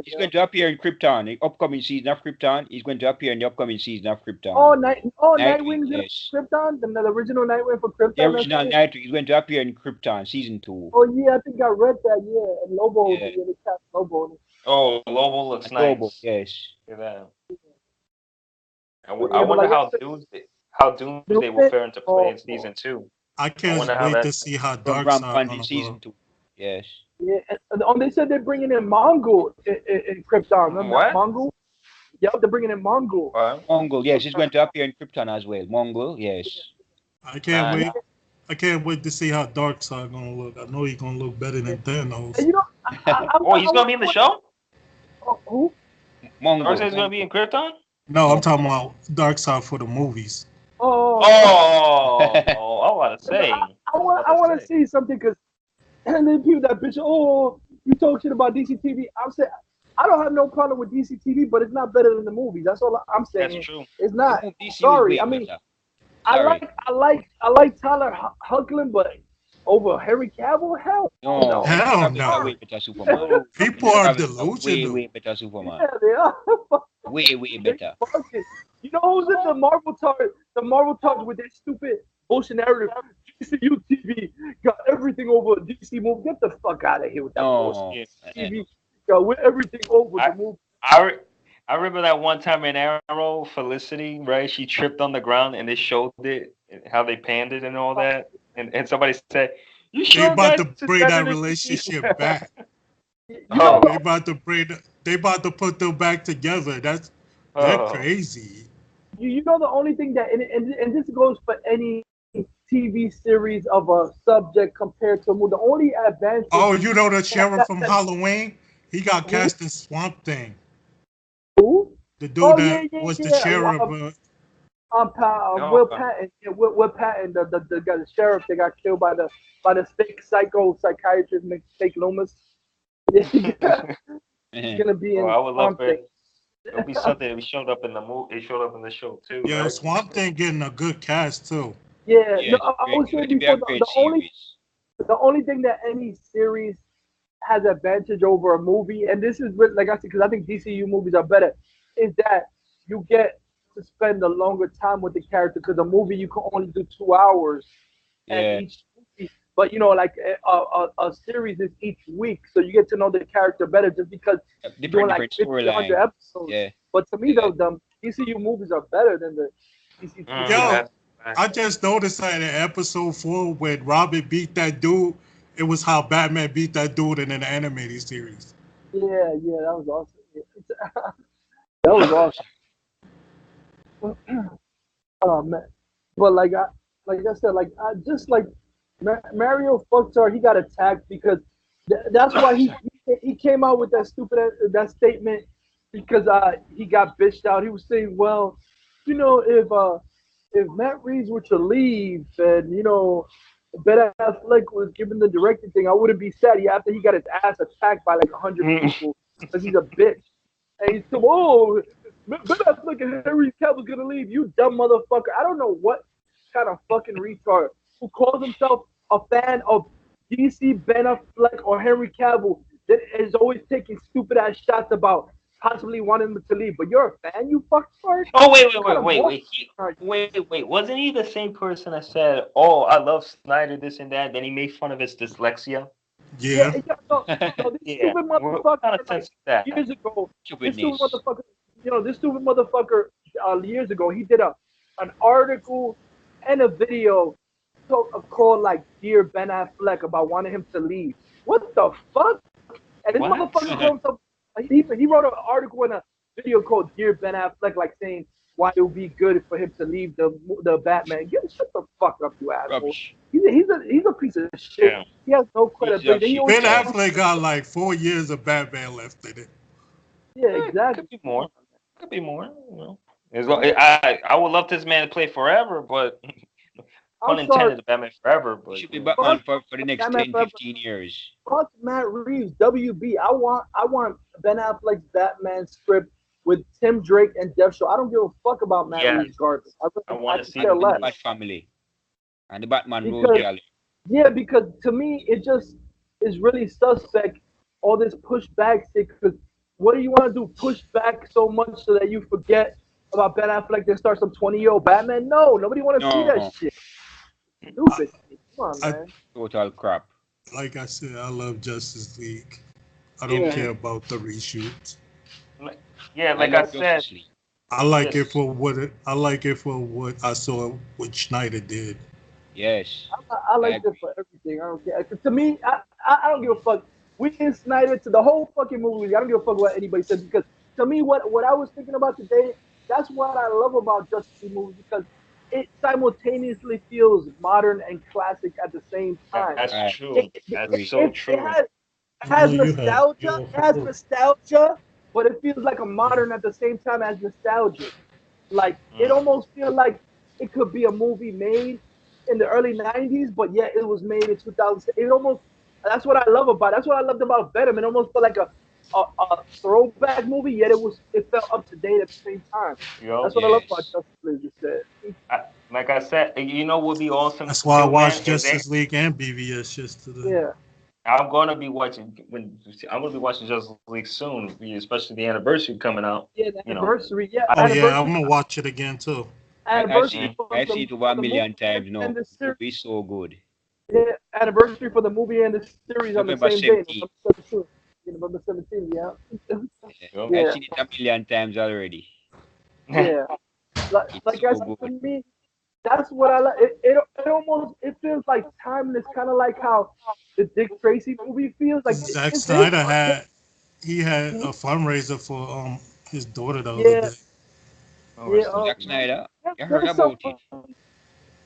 C: He's going to appear in Krypton, the upcoming season of Krypton. He's going to appear in the upcoming season of Krypton.
A: Nightwing's in Krypton? The original Nightwing for Krypton?
C: The original Nightwing. He's going to appear in Krypton, season 2.
A: Oh, yeah, I think I read that, yeah. And Lobo, they cast Lobo.
D: Oh, Lobo looks nice.
C: Lobo, yes.
D: Look at that. I wonder how Doomsday will fare into play in season 2.
B: I can't
D: wonder how
B: wait to
D: that's
B: see how
C: From
B: Darkseid
C: Rampant
B: gonna
C: season
B: go.
C: 2. Yes.
A: Yeah, and they said they're bringing in Mongol in Krypton. Remember
D: What?
A: Mongol? Yep, they're bringing in Mongol.
D: What?
C: Mongol, yes, he's going to appear in Krypton as well. Mongol, yes.
B: I can't
D: Nah.
B: wait. I can't wait to see how Darkseid gonna look. I know he's gonna look better than Thanos.
A: And you know,
D: Oh, he's gonna be in the show?
A: Who?
C: Mongol.
D: Darkseid's gonna be in Krypton?
B: No, I'm talking about Darkseid for the movies.
A: Oh,
D: Oh, I want to say.
A: I want to see something because and then people that bitch, oh, you talk shit about DC TV. I'm saying I don't have no problem with DC TV, but it's not better than the movies. That's all I'm saying.
D: That's true.
A: It's not.
C: DC
A: Sorry,
C: was
A: I
C: way
A: mean,
C: better.
A: I like Tyler Hoechlin, but over Henry Cavill, hell
C: No.
B: Hell
C: Henry Cavill is
B: no.
C: a way better Superman.
B: People are
C: Henry Cavill is a
B: delusional.
C: Way better Superman.
A: yeah, they are.
C: Way better.
A: You know who's in the Marvel talk? The Marvel talks with their stupid bullshit narrative. DCU TV got everything over DC movie. Get the fuck out of here with that bullshit. TV got with everything over the movie.
D: I remember that one time in Arrow, Felicity, right? She tripped on the ground and they showed it, how they panned it and all that. And somebody said, "You
B: They
D: sure
B: about
D: that's
B: to bring
D: better
B: that
D: than
B: relationship back.
D: Oh.
B: They about to put them back together. They're crazy.
A: You know the only thing that and this goes for any TV series of a subject compared to a movie. The only advantage.
B: Oh, you know the sheriff from Halloween? He got cast in Swamp Thing.
A: Who?
B: The dude that was the sheriff.
A: Will Patton. Yeah, Will Patton, the guy, the sheriff that got killed by the fake psychiatrist Nick Loomis. He's gonna be in
D: I would love
A: Swamp Thing.
D: It'll be something that showed up in the movie. It showed up in the show too.
B: Yeah,
D: right?
B: Swamp Thing getting a good cast too.
A: Yeah,
C: Yeah,
A: no, I was saying before the only thing that any series has advantage over a movie, and this is like I said, because I think DCU movies are better, is that you get to spend a longer time with the character. Because a movie you can only do 2 hours, and each movie, but you know, like a series is each week, so you get to know the character better just because you're doing like 50, 100 episodes.
C: Yeah.
A: But to me, the DCU movies are better than the DC.
B: Yo, I just noticed that in episode 4 when Robin beat that dude, it was how Batman beat that dude in an animated series.
A: Yeah, that was awesome. That was awesome. Oh man, but like I said, I just like Mario fucked her. He got attacked because that's why he came out with that stupid that statement because he got bitched out. He was saying, well, you know, if Matt Reeves were to leave and, you know, Ben Affleck was given the directing thing, I wouldn't be sad. After he got his ass attacked by like 100 people because he's a bitch. And he's like, oh, Ben Affleck and Henry Cavill's going to leave. You dumb motherfucker. I don't know what kind of fucking retard who calls himself a fan of DC, Ben Affleck, or Henry Cavill that is always taking stupid ass shots about possibly wanting him to leave, but you're a fan, you fucked.
D: Oh wait! Wasn't he the same person that said, "Oh, I love Snyder, this and that"? Then he made fun of his dyslexia.
B: Yeah.
A: This stupid motherfucker. Like, years ago, this stupid motherfucker. Years ago, he did an article and a video called like "Dear Ben Affleck" about wanting him to leave. What the fuck? And this motherfucker called himself. He wrote an article and a video called "Dear Ben Affleck," like saying why it would be good for him to leave the Batman. Shut the fuck up, you asshole. He's a piece of shit. Yeah. He has no credibility.
B: Ben Affleck got like 4 years of Batman left in it.
A: Yeah, exactly.
D: Could be more. You know, I would love this man to play forever, but pun intended, the Batman forever. But
C: should be Batman for the next 10, 15 years.
A: Fuck Matt Reeves, WB. I want Ben Affleck's Batman script with Tim Drake and Deathstroke. I don't give a fuck about Matt Reeves' garbage.
D: I want to see
A: the
C: Bat Family and the Batman Road Rally.
A: Yeah, because to me it just is really suspect. All this pushback shit. Because what do you want to do? Push back so much so that you forget about Ben Affleck and start some 20-year-old Batman? No, nobody want to see that shit. Stupid. Come on, man.
C: Total crap.
B: Like I said, I love Justice League. I don't care about the reshoots.
D: Like I said,
B: I like it for what I saw what Schneider did.
C: Yes,
A: I
C: I
A: like it
C: agree.
A: for everything. I don't care. 'Cause to me, I don't give a fuck. We can Snyder to the whole fucking movie. I don't give a fuck what anybody says because to me, what I was thinking about today, that's what I love about Justice League movies because it simultaneously feels modern and classic at the same time.
D: That's
C: I
D: true. That's
C: agree.
D: so
A: It
D: true.
A: has
B: Oh, you have
A: nostalgia. It has nostalgia, but it feels like a modern at the same time as nostalgic. Like it
D: Mm.
A: almost feels like it could be a movie made in the early '90s, but yet it was made in 2000. It almost that's what I love about. That's what I loved about Venom. It almost felt like a throwback movie, yet it felt up to date at the same time.
D: Yo,
A: That's what I love about
C: Yes.
A: Justice League. You said,
D: like I said, you know what would be awesome
B: That's why I
D: too, man,
B: watched
D: if they
B: Justice League and BVS just today.
A: yeah,
D: I'm gonna be watching Justice League soon, especially the anniversary coming out.
A: yeah, the
D: You know,
A: anniversary, yeah,
B: Oh
D: I,
B: yeah, I'm
A: anniversary,
B: gonna watch it again too.
A: anniversary
D: mm,
A: for
C: I've seen it over a
A: the movie
C: million times
A: and
C: now.
A: the series.
C: Movie is so good.
A: Yeah, anniversary for the movie and the series on the
C: November
A: same day,
C: 17th.
A: November 17th. Yeah, November 17th, yeah.
C: Yeah.
D: yo.
C: I've
A: Yeah,
C: seen it a million times already.
A: yeah.
C: It's
A: Like I
C: so
A: said, to
C: good.
A: me, that's what I like. It almost it feels like timeless, kind of like how the Dick Tracy movie feels. Like
B: Zack
A: it's his.
B: Snyder had a fundraiser for his daughter the other
A: Yeah,
B: day.
D: Oh,
A: yeah.
D: rest in
C: Zack
D: peace.
C: Snyder, you heard
A: There's some
C: about it?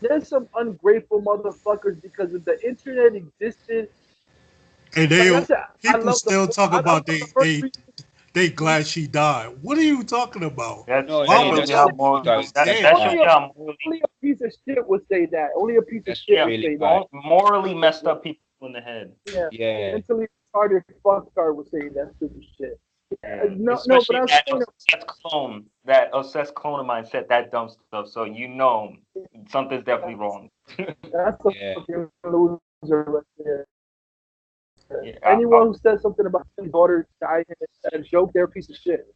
A: there's some ungrateful motherfuckers because if the internet existed,
B: And
A: like I said,
B: people still talk
A: I
B: about
A: love the first three.
B: they glad she died. What are you talking about?
C: No,
D: That
B: Why
C: hey,
D: shows
B: would
D: you
C: that's
D: how
C: true.
B: you
D: more
C: Because
B: be
C: that's
B: dead?
D: that shows
A: Only
D: you
A: a
D: how morally
A: only a piece of shit would say that. Only a piece of
C: that's
A: shit would
C: really
A: say that.
C: bad.
D: morally messed up people in the head.
A: Yeah,
C: Yeah.
A: mentally retarded fuckstard would say that stupid shit.
D: Yeah,
A: No, but
D: especially
A: I'm
D: that
A: saying
D: obsessed clone of mine said that dumb stuff. So you know something's definitely wrong.
A: that's a
C: Yeah.
A: fucking loser right there.
D: Yeah,
A: Anyone who says something about his daughter dying a joke, they're a piece of shit.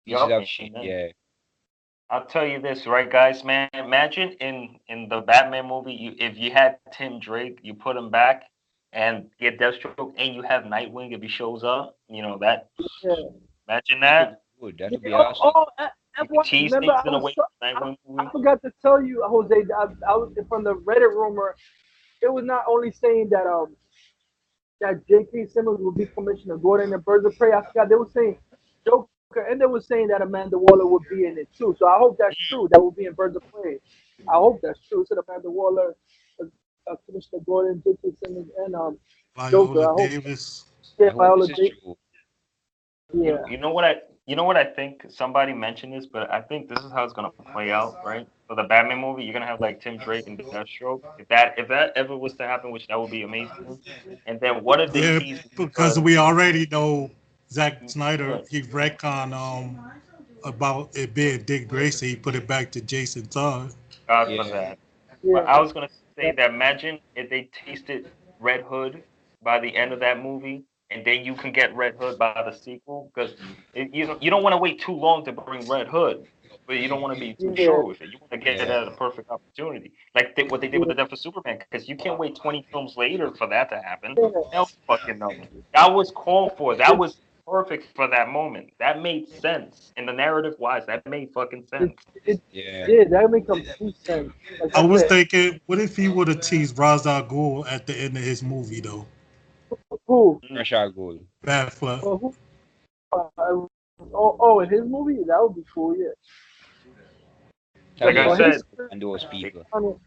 C: Pieces
D: yup.
C: of shit.
D: And then
C: Yeah.
D: I'll tell you this, right, guys, man. Imagine in the Batman movie, if you had Tim Drake, you put him back and get Deathstroke, and you have Nightwing if he shows up. You know that.
A: Yeah,
D: Imagine
C: That would be
D: that.
C: good. That
A: yeah.
C: would be awesome.
A: F
D: You
A: one.
D: tease
A: Remember,
D: things in a way Nightwing
A: I
D: movie.
A: forgot to tell you, Jose. I was from the Reddit rumor. It was not only saying that J.K. Simmons will be Commissioner Gordon and Birds of Prey. I forgot they were saying Joker, and they were saying that Amanda Waller would be in it too. So I hope that's true. That will be in Birds of Prey. I hope that's true. It said Amanda Waller, Commissioner Gordon, J.K. Simmons, and Joker.
B: Viola
A: I hope.
B: Davis.
A: Yeah,
C: I hope
A: Viola
C: this is
A: Davis.
C: true.
A: Yeah,
D: You know what I think? Somebody mentioned this, but I think this is how it's gonna play out, right? For the Batman movie, you're gonna have like Tim Drake and Deathstroke. If that ever was to happen, which that would be amazing. And then what if they
B: Yeah,
D: tease
B: because we already know Zack
D: yeah,
B: Snyder. He retconned about it being Dick Grayson. He put it back to Jason Todd.
D: God for
C: Yeah.
D: that.
A: yeah,
D: But I was gonna say that imagine if they tasted Red Hood by the end of that movie, and then you can get Red Hood by the sequel, because you don't want to wait too long to bring Red Hood, but you don't want to be too
A: yeah,
D: short with it. You want to get it
C: Yeah.
D: at a perfect opportunity, like what they did with
A: yeah,
D: the Death of Superman, because you can't wait 20 films later for that to happen.
A: yeah.
D: Hell, fucking no. That was called for. That was perfect for that moment. That made sense in the narrative wise. That made fucking
A: It,
D: sense.
A: it
C: Yeah.
A: did. That made complete sense. Like
B: I
A: I
B: was
A: said,
B: thinking, what if he would have teased Ra's al Ghul at the end of his movie though?
A: who?
D: Mm.
C: Pressure goal.
B: Batfleck.
A: Who? In his movie, that would be cool. Yeah.
C: Tell
D: Like
C: you
D: I
A: But
C: what,
A: his
D: said,
A: script,
C: and those people.
A: I mean,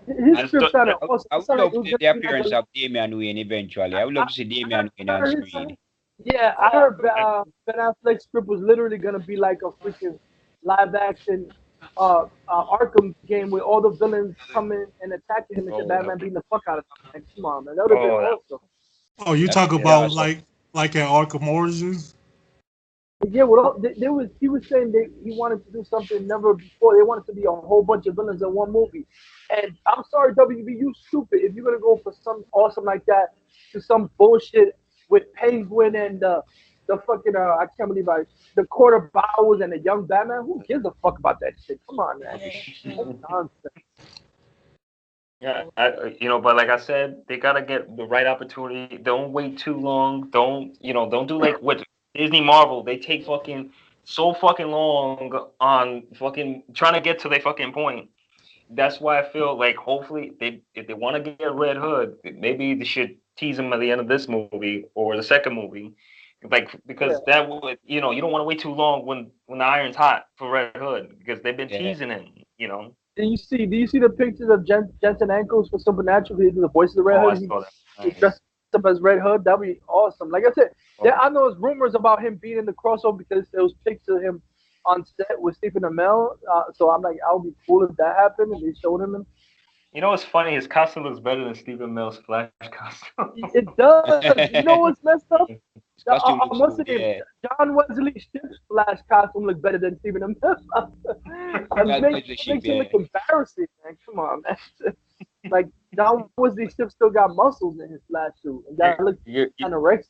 A: his
D: just
A: script sounded awesome.
C: I
A: It
C: would
A: sounded like
C: love
A: it
C: to
A: was
C: see
A: gonna
C: the
A: be like
C: appearance of Damian Wayne eventually. I would love to see Damian Wayne
A: I
C: on
A: heard his,
C: screen.
A: yeah, I heard Ben Affleck's script was literally gonna be like a freaking live action Arkham game with all the villains coming and attacking him and shit.
D: oh that
A: Batman
D: would be
A: beating the fuck out of him. Like, come on, man, that would have been
D: oh that
A: awesome.
B: Oh, you
C: That
B: talk
C: would be
D: yeah.
B: about
C: awesome.
B: like in Arkham Origins?
A: Yeah, well, he was saying that he wanted to do something never before. They wanted to be a whole bunch of villains in one movie. And I'm sorry, WB, you stupid. If you're gonna go for something awesome like that to some bullshit with Penguin and the fucking I can't believe the Quarter Bowers and the young Batman, who gives a fuck about that shit? Come on, man. That's nonsense.
D: Yeah, but like I said, they gotta get the right opportunity. Don't wait too long. Don't do like what Disney Marvel. They take fucking so fucking long on fucking trying to get to their fucking point. That's why I feel like hopefully if they want to get Red Hood, maybe they should tease him at the end of this movie or the second movie, like because that would you don't want to wait too long when the iron's hot for Red Hood because they've been teasing him.
A: Do you see the pictures of Jensen Ackles for Supernatural? He did the voice of the Red Hood. He dressed up as Red Hood. That'd be awesome. Like I said, I know there's rumors about him being in the crossover because there was pictures of him on set with Stephen Amell. So I'm like, I'll be cool if that happened and they showed him.
D: You know what's funny? His costume looks better than Stephen Amell's Flash costume.
A: It does. You know what's messed up? John Wesley Shipp's Flash costume looked better than Stephen Amell. It makes it look embarrassing, man. Come on, man. Like John Wesley Shipp still got muscles in his Flash suit, and that looks kind of wrecked.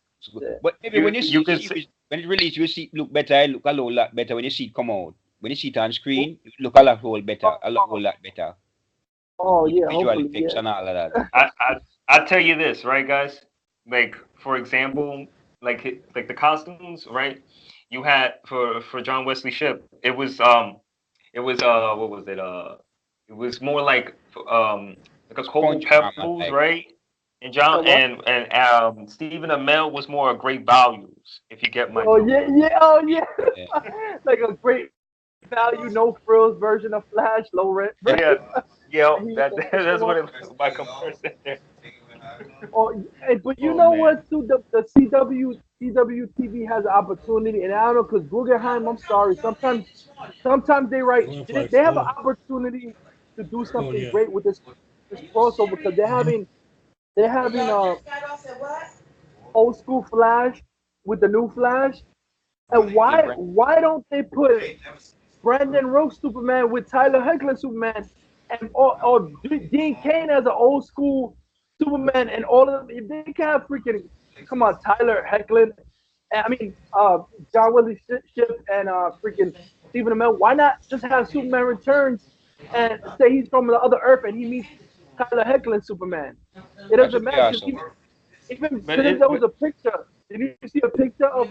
C: But maybe when when it released, you see it look better. It look a lot better when you see it come out. When you see it on screen, it look a whole lot better.
A: Oh yeah,
C: visual effects and all of that.
D: I tell you this, right, guys? Like for example, like the costumes, right? You had for John Wesley Shipp, it was what was it? It was more like a Cocoa Pebbles, right? And Stephen Amell was more of Great Values, if you get my.
A: Oh yeah. Like a Great Value, no frills version of Flash, low rent.
D: Yeah, that's what it was by comparison there.
A: But you know what? Too, the CW TV has an opportunity, and I don't know because Guggenheim. I'm sorry. Sometimes they write. They have an opportunity to do something great with this crossover because they're having old school Flash with the new Flash, and why don't they put Brandon Rook Superman with Tyler Hoechlin Superman, and or Dean Cain as an old school Superman, and all of them? If they can have freaking Tyler Hoechlin, John Wesley Shipp and freaking Stephen Amell, why not just have Superman Returns and say he's from the other Earth and he meets Tyler Hoechlin Superman? It doesn't matter. Even there was a picture. Did you see a picture of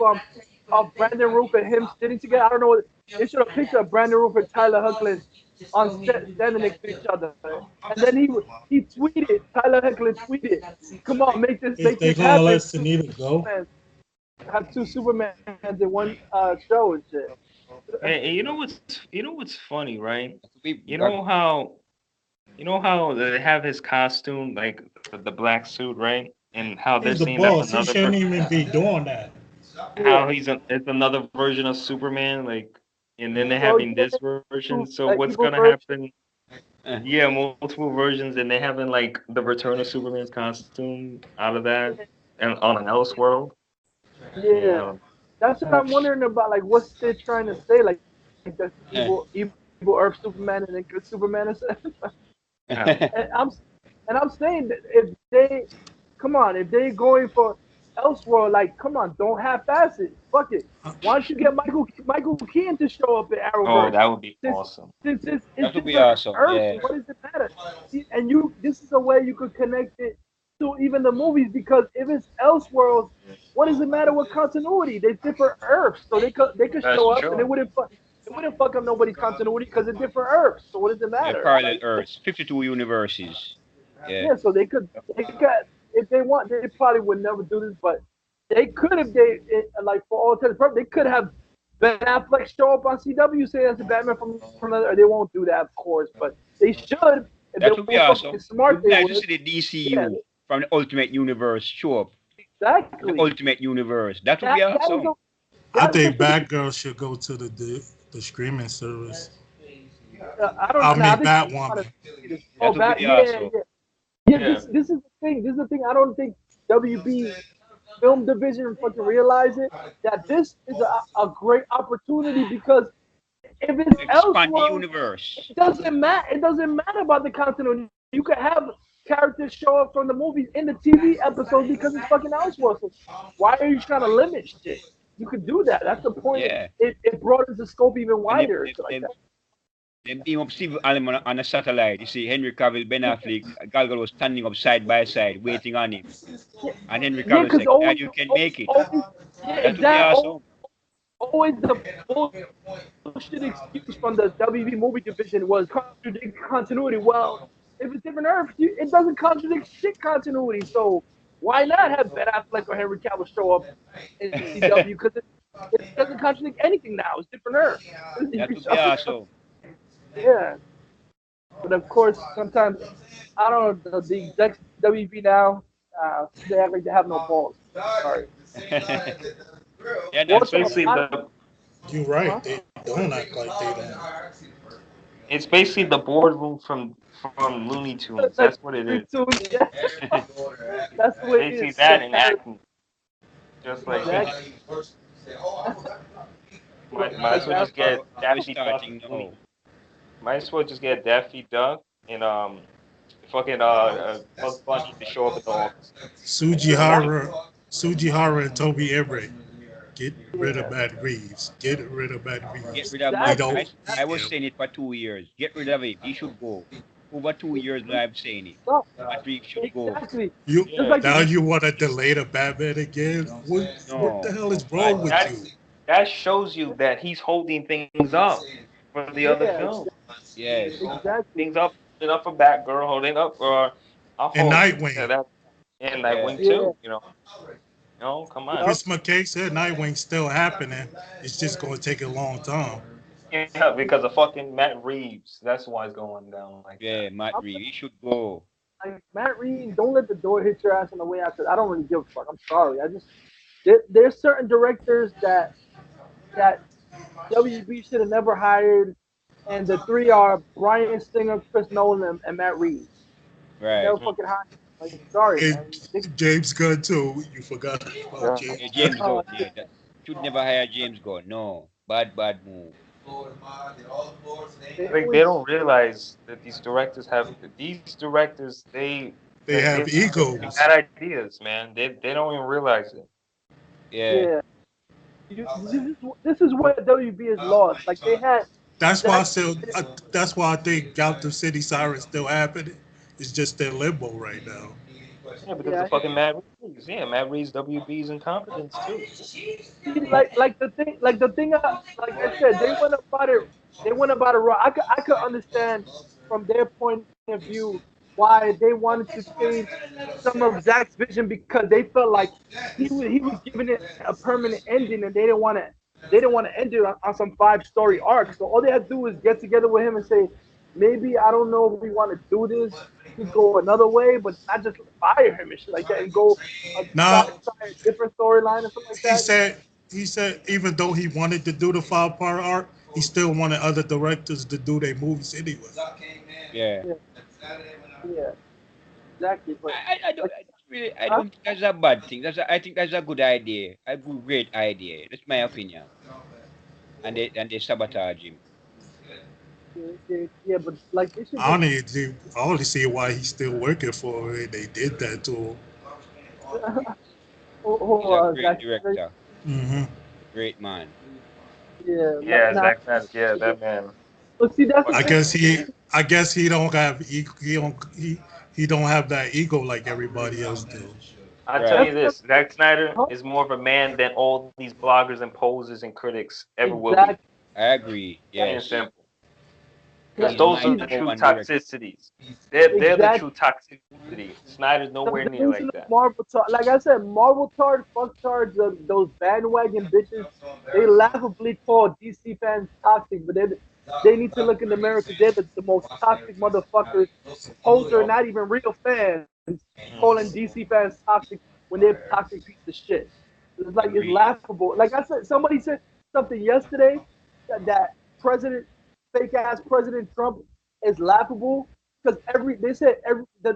A: Brandon Roof and him sitting together? I don't know. They showed a picture of Brandon Roof and Tyler Hoechlin on set standing next to each other. And then he tweeted, Tyler Hoechlin tweeted, "Come on, make this happen."
B: Let's need to go.
A: Have two Supermans in one show and shit.
D: Hey, you know what's funny, right? You know how they have his costume, like the black suit, right? And how they're saying
B: that's another. He shouldn't even be doing that.
D: How it's another version of Superman, like, and then they're having this version. So what's gonna happen? Yeah, multiple versions, and they're having like the Return of Superman's costume out of that, and on an Elseworld.
A: Yeah, that's what I'm wondering about. Like, what's they trying to say? Like the evil Earth Superman and then good Superman. And I'm saying that if they going for Elseworld, like, come on, don't half-ass it. Fuck it. Why don't you get Michael Keaton to show up in Arrowverse?
D: Oh, that would be awesome.
A: That would be awesome. Earth, what does it matter? And this is a way you could connect it to even the movies, because if it's Elseworlds, what does it matter what continuity? They're different Earths, so they could show up and it wouldn't fuck up nobody's continuity because they're different Earths. So what does it matter?
C: Parallel Earths, 52 universes.
A: Yeah, so they could if they want, they probably would never do this, but they could if they like for all intents and purposes, they could have Ben Affleck show up on CW saying that's the Batman from another. They won't do that, of course, but they should.
C: That would be awesome.
A: Smart,
C: they would. See the DCU from the Ultimate Universe show up.
A: Exactly.
C: The Ultimate Universe. That would be awesome.
B: I think Batgirl should go to the streaming service. Batwoman.
A: Oh, Batman. Yeah. This is the thing. This is the thing. I don't think WB film division fucking realize it, that this is a great opportunity, because if it's Elseworlds,
C: universe,
A: it doesn't matter. It doesn't matter about the continuity. You could have characters show up from the movies in the TV episodes because it's fucking Elseworlds. So why are you trying to limit shit? You could do that. That's the point.
C: Yeah.
A: It broadens the scope even wider.
C: Then beam up Steve Allen on a satellite. You see Henry Cavill, Ben Affleck, Gal Gadot was standing up side by side, waiting on him. And Henry Cavill said, "Dad, you can make it."
A: Exactly. always the bullshit excuse from the WB movie division was contradict continuity. Well, if it's different Earth, it doesn't contradict shit continuity. So why not have Ben Affleck or Henry Cavill show up in CW? Because it doesn't contradict anything now. It's different Earth.
C: That would be awesome.
A: Yeah. But of course, sometimes I don't know the execs WB now. They act like they have no balls. Sorry.
C: Yeah,
D: It's
C: that's
D: basically the
B: You're right. They don't act like they don't.
D: it's basically the boardroom from Looney Tunes. That's what it is.
A: Yeah. That's the way it
D: Basically
A: is.
D: that and acting, just like
A: Exactly.
D: might as well just get Daffy Duck.
C: starting now.
D: Might as well just get Daffy Duck and fucking Bugs Bunny to show up at the office.
B: Sujihara and Toby Everett. Get rid of Matt Reeves. Get rid of Matt Reeves.
C: Get rid of
B: We
C: Matt.
B: don't.
C: I was saying it for 2 years. Get rid of him. He should go. Over 2 years now I'm saying it.
A: No,
C: Matt Reeves should go.
A: exactly.
B: You
A: Just like
B: now you want to delay the Batman again? What the hell is wrong with you?
D: That shows you that he's holding things up for the other film.
C: Yes.
A: Exactly.
D: Things up, holding up for Batgirl, holding up for
B: And Nightwing.
D: And Nightwing
A: Yeah.
D: too. You know, come on.
B: Chris McKay said Nightwing's still happening. It's just going to take a long time.
D: Yeah, because of fucking Matt Reeves. That's why it's going down like
C: Yeah,
D: that.
C: Matt Reeves. He should go.
A: Like Matt Reeves, don't let the door hit your ass on the way out. I don't really give a fuck. I'm sorry. There's certain directors that WB should have never hired, and the three are Bryan Singer, Chris Nolan, and Matt Reeves.
C: Right.
A: Never fucking hired. Like, sorry, man.
B: And James Gunn too. You forgot about
D: Yeah.
C: Yeah,
B: James.
C: James Gunn. Yeah, that should never hire James Gunn. No. Bad move.
D: Like they don't realize that these directors they
B: have egos.
D: bad ideas, man. They don't even realize it.
C: Yeah.
A: This is where WB is lost. Like they had.
B: That's why I think Gotham City Sirens still happening. It's just in limbo right now.
D: Yeah, because of fucking Matt Reeves. Yeah, Matt Reeves, WB's incompetence too.
A: Like the thing, like I said, they went about it wrong. I could understand from their point of view why they wanted to change some of Zach's vision because they felt like he was giving it a permanent ending and they didn't want to end it on some 5-story arc. So all they had to do was get together with him and say, maybe I don't know if we want to do this. We go another way, but not just fire him and shit like that and go a different storyline or something like that.
B: He said even though he wanted to do the 5-part arc, he still wanted other directors to do their movies anyway.
C: Yeah.
A: Yeah, exactly. But
C: I don't think that's a bad thing. I think that's a good idea. A great idea. That's my opinion. And they sabotage him.
A: yeah, but like they should.
B: I only see why he's still working for it. They did that to him.
C: He's a great director.
B: Mm-hmm.
C: Great man.
A: Yeah.
D: Yeah, Zack Snyder. Yeah, that man.
A: But see, that's
B: I guess he don't have he don't have that ego like everybody else do.
D: I'll tell you this, Zack Snyder is more of a man than all these bloggers and posers and critics ever will be.
A: exactly.
C: I agree.
D: Plain and
C: Yes.
D: simple. Because those are the true toxicities. They're the true toxicity. Snyder's nowhere near like that.
A: Marvel like I said, Marvel fucktards, those bandwagon bitches, they laughably call DC fans toxic, but they need to look in the mirror because they're the most toxic motherfuckers. Poser, not even real fans, calling DC fans toxic when they're toxic pieces of shit. It's like it's laughable. Like I said, somebody said something yesterday that fake ass President Trump is laughable because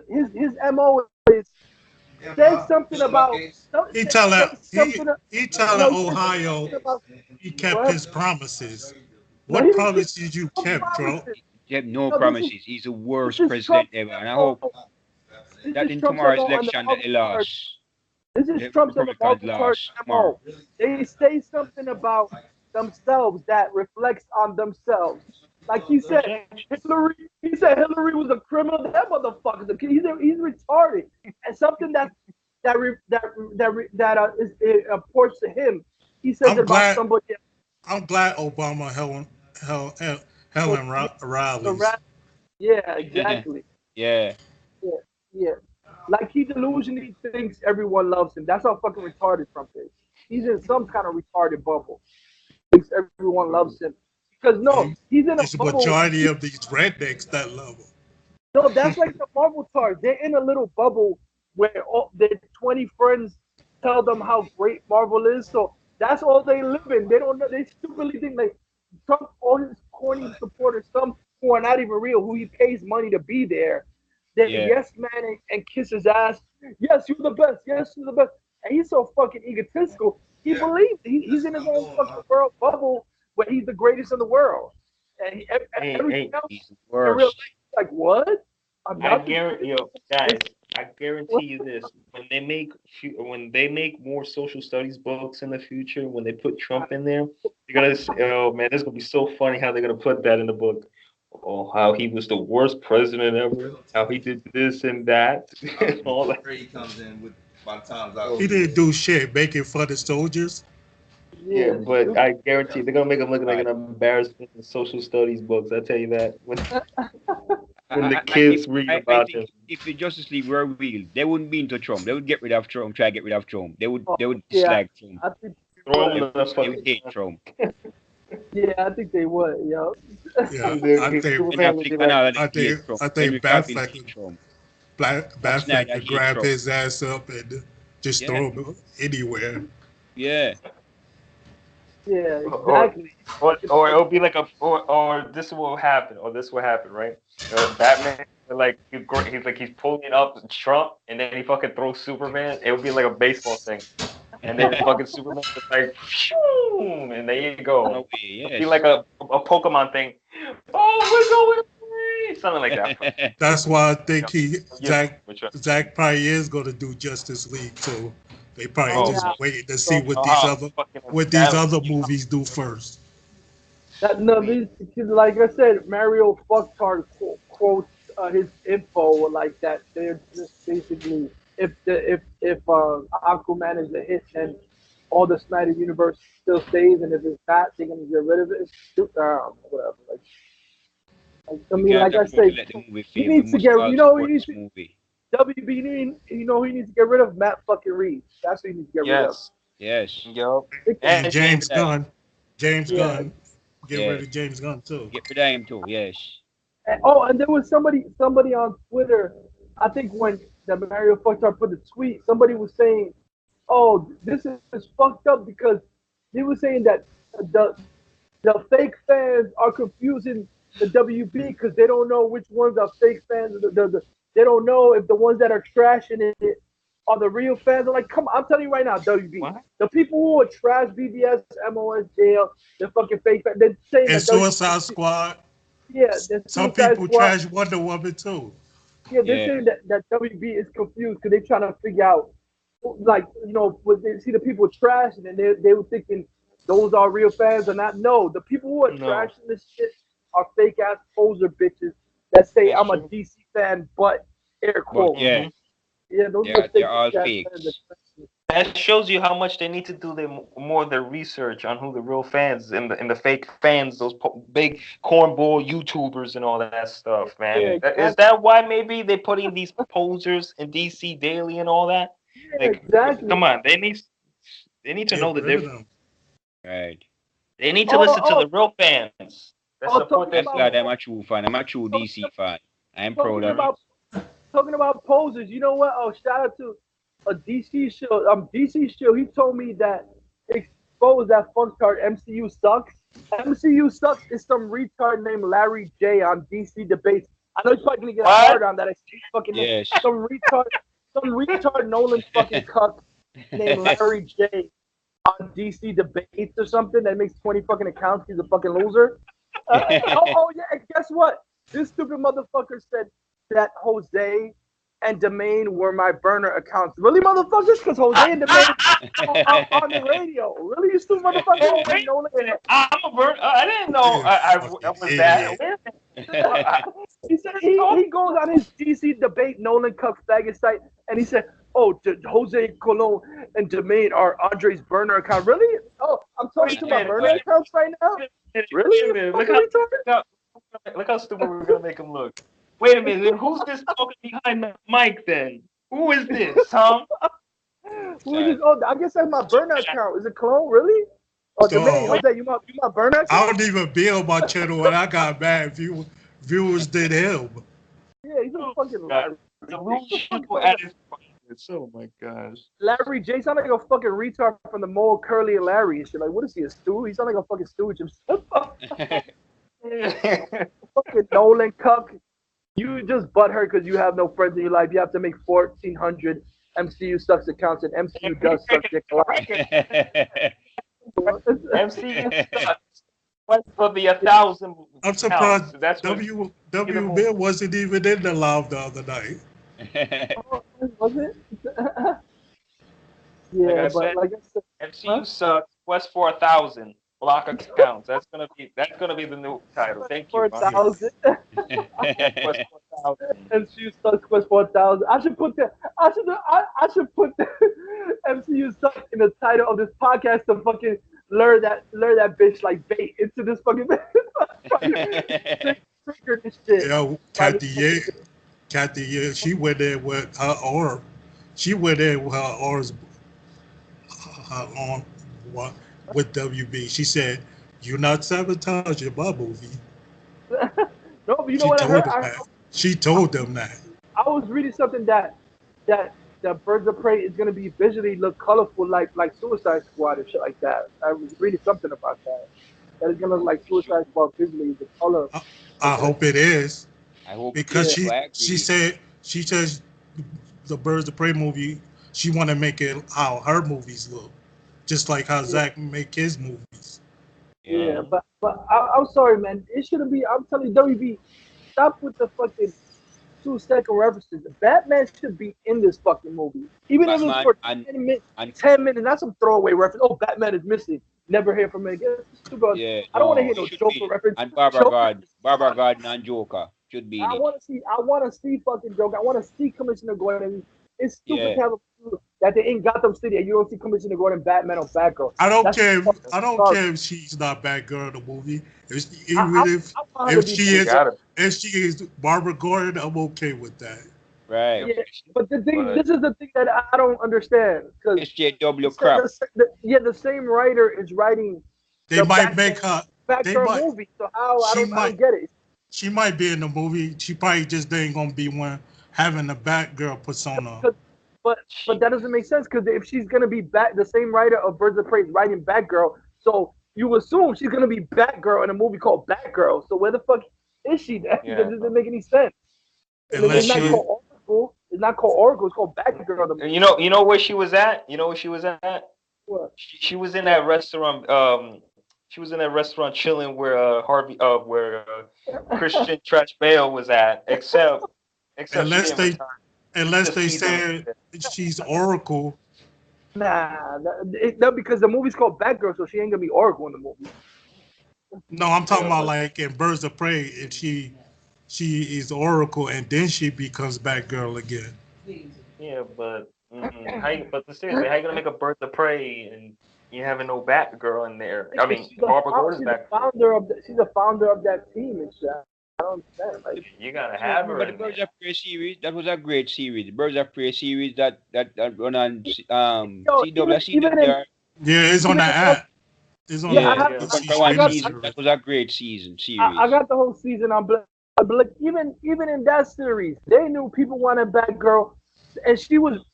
A: his MO is say something about
B: He telling Ohio he kept his promises. What promises you kept, bro?
C: You have no promises. He's the worst president ever. And I hope that in tomorrow's election that he lost.
A: This is Trump's MO. They say something about themselves that reflects on themselves. Like he said, Hillary was a criminal. That motherfucker's a kid. He's retarded. And something that reports to him, he says about somebody else.
B: I'm glad Obama Helen Riley's.
A: Yeah, exactly.
C: Yeah.
A: Yeah, yeah. Like he delusionally thinks everyone loves him. That's how fucking retarded Trump is. He's in some kind of retarded bubble. Thinks everyone loves him because no, he's in a
B: It's a
A: bubble.
B: majority of these rednecks that love him.
A: No, that's like the Marvel stars. They're in a little bubble where all their 20 friends tell them how great Marvel is. So that's all they live in. They don't know. They stupidly think like Trump, all his corny supporters, some who are not even real, who he pays money to be there. They're
C: Yeah.
A: yes man and kiss his ass. Yes, you're the best. Yes, you're the best. And he's so fucking egotistical. He believes he's in his own fucking world bubble where he's the greatest in the world. And everything else
C: He's
A: in real life,
C: worse.
A: like what? I'm
D: I
A: not.
D: guarantee, yo, guys, I guarantee you this: when they make more social studies books in the future, when they put Trump in there, they're gonna say, "Oh man, this is gonna be so funny how they're gonna put that in the book." Oh, how he was the worst president ever. How he did this and that, and all that.
E: He comes in with by the time's
B: He didn't do shit making fun of soldiers.
D: Yeah,
A: Yeah,
D: but I guarantee they're gonna make him look like
C: Right.
D: an embarrassment in social studies books. I tell you that when the
C: I,
D: kids read
C: I
D: about
C: think
D: him.
C: if the Justice League were real, they wouldn't be into Trump. They would get rid of Trump, try to get rid of Trump. They would
A: yeah,
C: dislike Trump.
A: I think
D: Throw him
C: They,
D: in the
C: they would
D: fucking.
C: hate Trump.
A: yeah, I think they would, yo.
B: Yeah, I think
C: Ben
D: Superman would
C: Affleck
D: be
C: and
D: like,
C: all of them
B: I
C: hate
B: think
C: Trump.
B: I
C: Henry
B: think
C: Cavill hate Trump. Zack
B: Batfleck
C: Snyder
B: could
C: hate
B: grab
C: Trump.
B: his ass up and just
C: Yeah.
B: throw him anywhere.
C: Yeah.
A: Yeah,
D: or,
A: exactly.
D: or it'll be like or this will happen, or this will happen, right? Batman, like he's pulling up Trump, and then he fucking throws Superman. It would be like a baseball thing, and then fucking Superman is like, phew, and there you go.
C: No way.
D: It'll
C: Yes.
D: be like a Pokemon thing. Oh, we're going away, something like that.
B: That's why I think
D: Yeah,
B: Zach probably is gonna do Justice League too. They probably
D: Oh,
B: just
A: yeah.
B: waiting to see what
D: fucking
B: these
D: that-
B: other movies do first.
A: That no, these because like I said, Mario Fucktard quotes his info like that. They're just basically if Aquaman is a hit, then all the Snyder universe still stays, and if it's not, they're gonna get rid of it. Whatever. I mean,
C: Can't
A: like I
C: afford to
A: say,
C: let the movie
A: he
C: fail. We
A: needs to
C: must
A: get.
C: all
A: You know, he
C: support
A: needs
C: this
A: to.
C: movie.
A: WB, you know, he needs to get rid of Matt fucking Reeves. That's what he needs to get rid of.
D: Yes.
C: Yes.
D: Yup.
B: And James
C: that.
B: Gunn. James
A: Yeah.
B: Gunn. Get
C: Yeah.
B: rid of James Gunn too.
C: Get rid of him too. Yes.
A: And there was somebody on Twitter. I think when the Mario Fucktard put the tweet, somebody was saying, "Oh, this is fucked up," because they were saying that the fake fans are confusing the WB because they don't know which ones are fake fans. They don't know if the ones that are trashing it are the real fans. I'm like, come on, I'm telling you right now, WB.
D: What?
A: The people who are trash BDS, MOS, jail, they're fucking fake fans. They're saying
B: And
A: that
B: Suicide Squad.
A: yeah, the
B: Some
A: Suicide
B: people
A: Squad,
B: trash Wonder Woman too.
A: yeah, they're
C: Yeah.
A: saying that WB is confused because they're trying to figure out, like, you know, when they see the people trashing and they were thinking those are real fans or not. No, the people who are
D: No.
A: trashing this shit are fake ass poser bitches that say
D: That's
A: I'm a
D: true.
A: DC fan, but air
C: But
A: quotes.
C: yeah,
A: Yeah, those are fake
C: they're all
A: ass
C: fakes.
A: fans.
D: That shows you how much they need to do more of their research on who the real fans and the fake fans, those big cornball YouTubers and all that stuff, man.
A: Yeah,
D: Is that why maybe they're putting these posers in DC Daily and all that?
A: Yeah,
D: Like,
A: exactly.
D: come on, they need to know the
B: Get rid of
D: difference.
B: them.
C: right.
D: They need to listen to the real fans that support
A: talking
D: their
C: That's
A: about-
C: glad I'm a true fan. I'm a true DC fan. I'm proud of it.
A: Talking about posers, you know what? Oh, shout out to a DC show. DC show. He told me that exposed that Fucktard MCU sucks. MCU sucks is some retard named Larry J on DC debates. I know he's probably gonna get
D: What?
A: hard on that. I see fucking
C: Yes.
A: some retard Nolan fucking cuck named Larry J on DC debates or something that makes 20 fucking accounts. He's a fucking loser. Oh yeah, and guess what? This stupid motherfucker said that Jose and Domain were my burner accounts. Really, motherfuckers? Because Jose and Domain are on the radio. Really, you stupid motherfucker?
D: Wait
A: Nolan?
D: I'm a bird. I didn't know I was that.
A: He said he goes on his DC debate Nolan Cup faggot site and he said Jose Colon and Jermaine are Andre's burner account. Really? Oh, I'm talking to my burner accounts right now. Really?
D: Wait a minute.
A: Fucking
D: Look how stupid we're gonna make him look. Wait a minute. Who's this talking behind the mic then? Who is this, Tom?
A: Who is this? Oh, I guess that's my burner account. Is it Colon? Really? Oh, Jermaine,
B: Dog.
A: Jose, you my burner
B: I
A: account?
B: don't even be on my channel when I got mad. Viewers did him.
A: Yeah, he's a fucking
D: God.
A: Larry.
D: At his finest. Oh my gosh.
A: Larry J sound like a fucking retard from the Mole Curly and Larry and shit. Like, what is he, a stew? He sound like a fucking stooge himself. Fucking Nolan Cuck. You just butthurt because you have no friends in your life. You have to make 1,400 MCU sucks accounts, and MCU does suck dick a lot.
D: MCU sucks. What's for the 1,000?
B: I'm surprised
D: That's what,
B: WB wasn't even in the live the other night.
A: Oh, was it? Yeah, but like I said,
D: MCU sucks. Quest for 1,000 block accounts. That's gonna be the new title. Thank you.
A: 4,000.
D: Quest for 1,000.
A: MCU sucks Quest 4,000. I should put the MCU sucks in the title of this podcast to fucking lure that bitch like bait into this fucking trigger this shit.
B: Yo, Kathy, she went there with her arm. She went there with her arms, her arm with WB. She said, "You're not sabotaging my movie."
A: No, but you know what I heard?
B: She told them that.
A: I was reading something that Birds of Prey is gonna be visually look colorful like Suicide Squad and shit like that. I was reading something about that. That it's gonna look like Suicide Squad visually, the color.
B: I hope it is.
C: I hope
B: because she said the Birds of Prey movie, she want to make it how her movies look, just like how Zach make his movies.
A: Yeah, but I'm sorry, man. It shouldn't be. I'm telling you, WB, stop with the fucking 2-second references. Batman should be in this fucking movie, even if it's for 10 minutes. 10 minutes. That's some throwaway reference. Oh, Batman is missing. Never hear from him again.
C: Yeah,
A: I don't want to hear no Joker reference.
C: And Barbara Gordon and Joker should be.
A: I want to see fucking Joker. I want to see Commissioner Gordon. It's stupid to have that they in Gotham City and you don't see Commissioner Gordon, Batman, or Batgirl.
B: I don't care if she's not Batgirl in the movie. If she is Barbara Gordon, I'm okay with that.
C: Right.
A: Yeah, but this is the thing that I don't understand.
C: SJW crap.
A: The same writer is writing.
B: They might make her
A: Batgirl movie. So how I don't get it.
B: She might be in the movie. She probably just ain't gonna be one having the Batgirl persona.
A: But that doesn't make sense because if she's gonna be the same writer of Birds of Prey is writing Batgirl, so you assume she's gonna be Batgirl in a movie called Batgirl. So where the fuck is she? That doesn't make any sense. It's not called Oracle. It's called Batgirl.
D: You know where she was at? You know where she was at?
A: What?
D: She was in that restaurant. She was in that restaurant chilling where where Christian Trash Bale was at. Except
B: unless they said she's Oracle.
A: Nah, because the movie's called Batgirl, so she ain't gonna be Oracle in the movie.
B: No, I'm talking about like in Birds of Prey, if she is Oracle and then she becomes Batgirl again.
D: Yeah, but seriously, how you gonna make a Birds of Prey and you having no Batgirl in there? I mean, Barbara Gordon's Batgirl.
A: She's the founder of that team and shit. I don't understand. Like,
D: you gotta have her.
C: The Birds of Prey series, that was a great series. The Birds of Prey series that run on CW.
B: Yeah, it's on the app. It's on the app.
C: That was a great series.
A: I got the whole season on Black. But like, even in that series, they knew people wanted Batgirl, and she was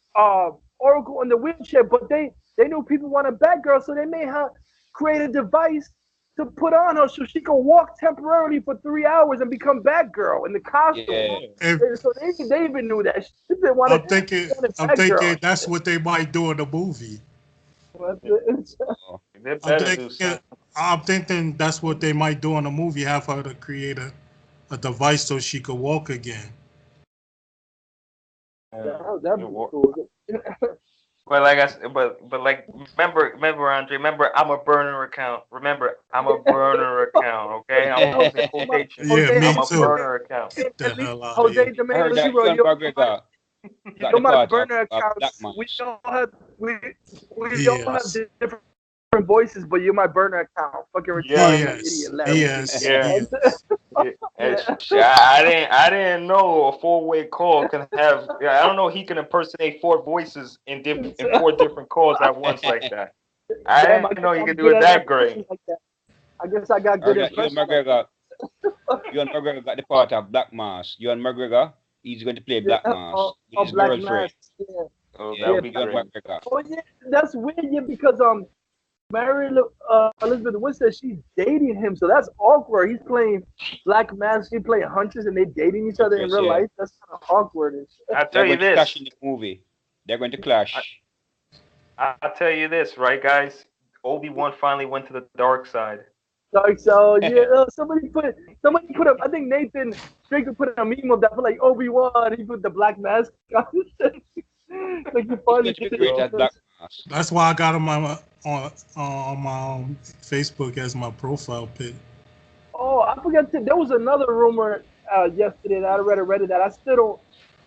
A: Oracle in the wheelchair. But they knew people wanted Batgirl, so they made her create a device to put on her so she could walk temporarily for 3 hours and become Batgirl in the costume.
C: Yeah.
A: So they even knew that.
B: I'm thinking that's what they might do in the movie. I'm thinking that's what they might do in the movie. Have her to create a device so she could walk again.
A: That'd be cool.
D: But like I said, but like remember Andre, I'm a burner account. Remember, I'm a burner account. Okay, I'm
B: me
D: a
B: too.
D: burner account.
B: Get the hell out
A: Jose
B: of here.
A: Domingo,
C: got
A: know
C: the
A: my
C: part
A: burner
C: of Black
A: accounts.
C: Mass.
A: We all have
B: Yes.
A: different voices, but you're my burner account. Fucking retarded
B: Yes.
A: idiot. Larry.
B: Yes.
D: Yeah.
B: Yes.
D: I didn't know a four-way call can have. Yeah, I don't know. He can impersonate four voices in four different calls at once like that. I
A: Damn,
D: didn't know you
A: I'm
D: could do
A: good
D: it
A: at
D: that great.
A: impressions like that. I guess I got
C: Or
A: good
C: that Ewan
A: impressions.
C: McGregor. Ewan McGregor got the part of Black Mass. Ewan McGregor, he's going to play Black Mass with his
A: Black
C: girlfriend.
A: Mask. Yeah.
D: Oh,
C: Yeah,
D: that would be
C: Ewan
D: great.
C: McGregor.
A: Oh yeah, that's weird. Yeah, because Mary Elizabeth Winstead, she's dating him, so that's awkward. He's playing Black Mask, she's playing Huntress, and they dating each other in real life. That's kind of awkward. And shit.
D: I tell
C: They're
D: you
C: going to clash
D: this.
C: in the movie. They're going to clash.
D: I'll tell you this, right, guys? Obi-Wan finally went to the dark side.
A: Like so, yeah. Somebody put up. I think Nathan Stricker put a meme of that for like Obi-Wan. He put the Black Mask on. Like you finally
C: It's going to be great at Black Mass.
B: That's why I got him on my Facebook as my profile pic.
A: Oh, I forgot to. There was another rumor yesterday that I read on Reddit that I still don't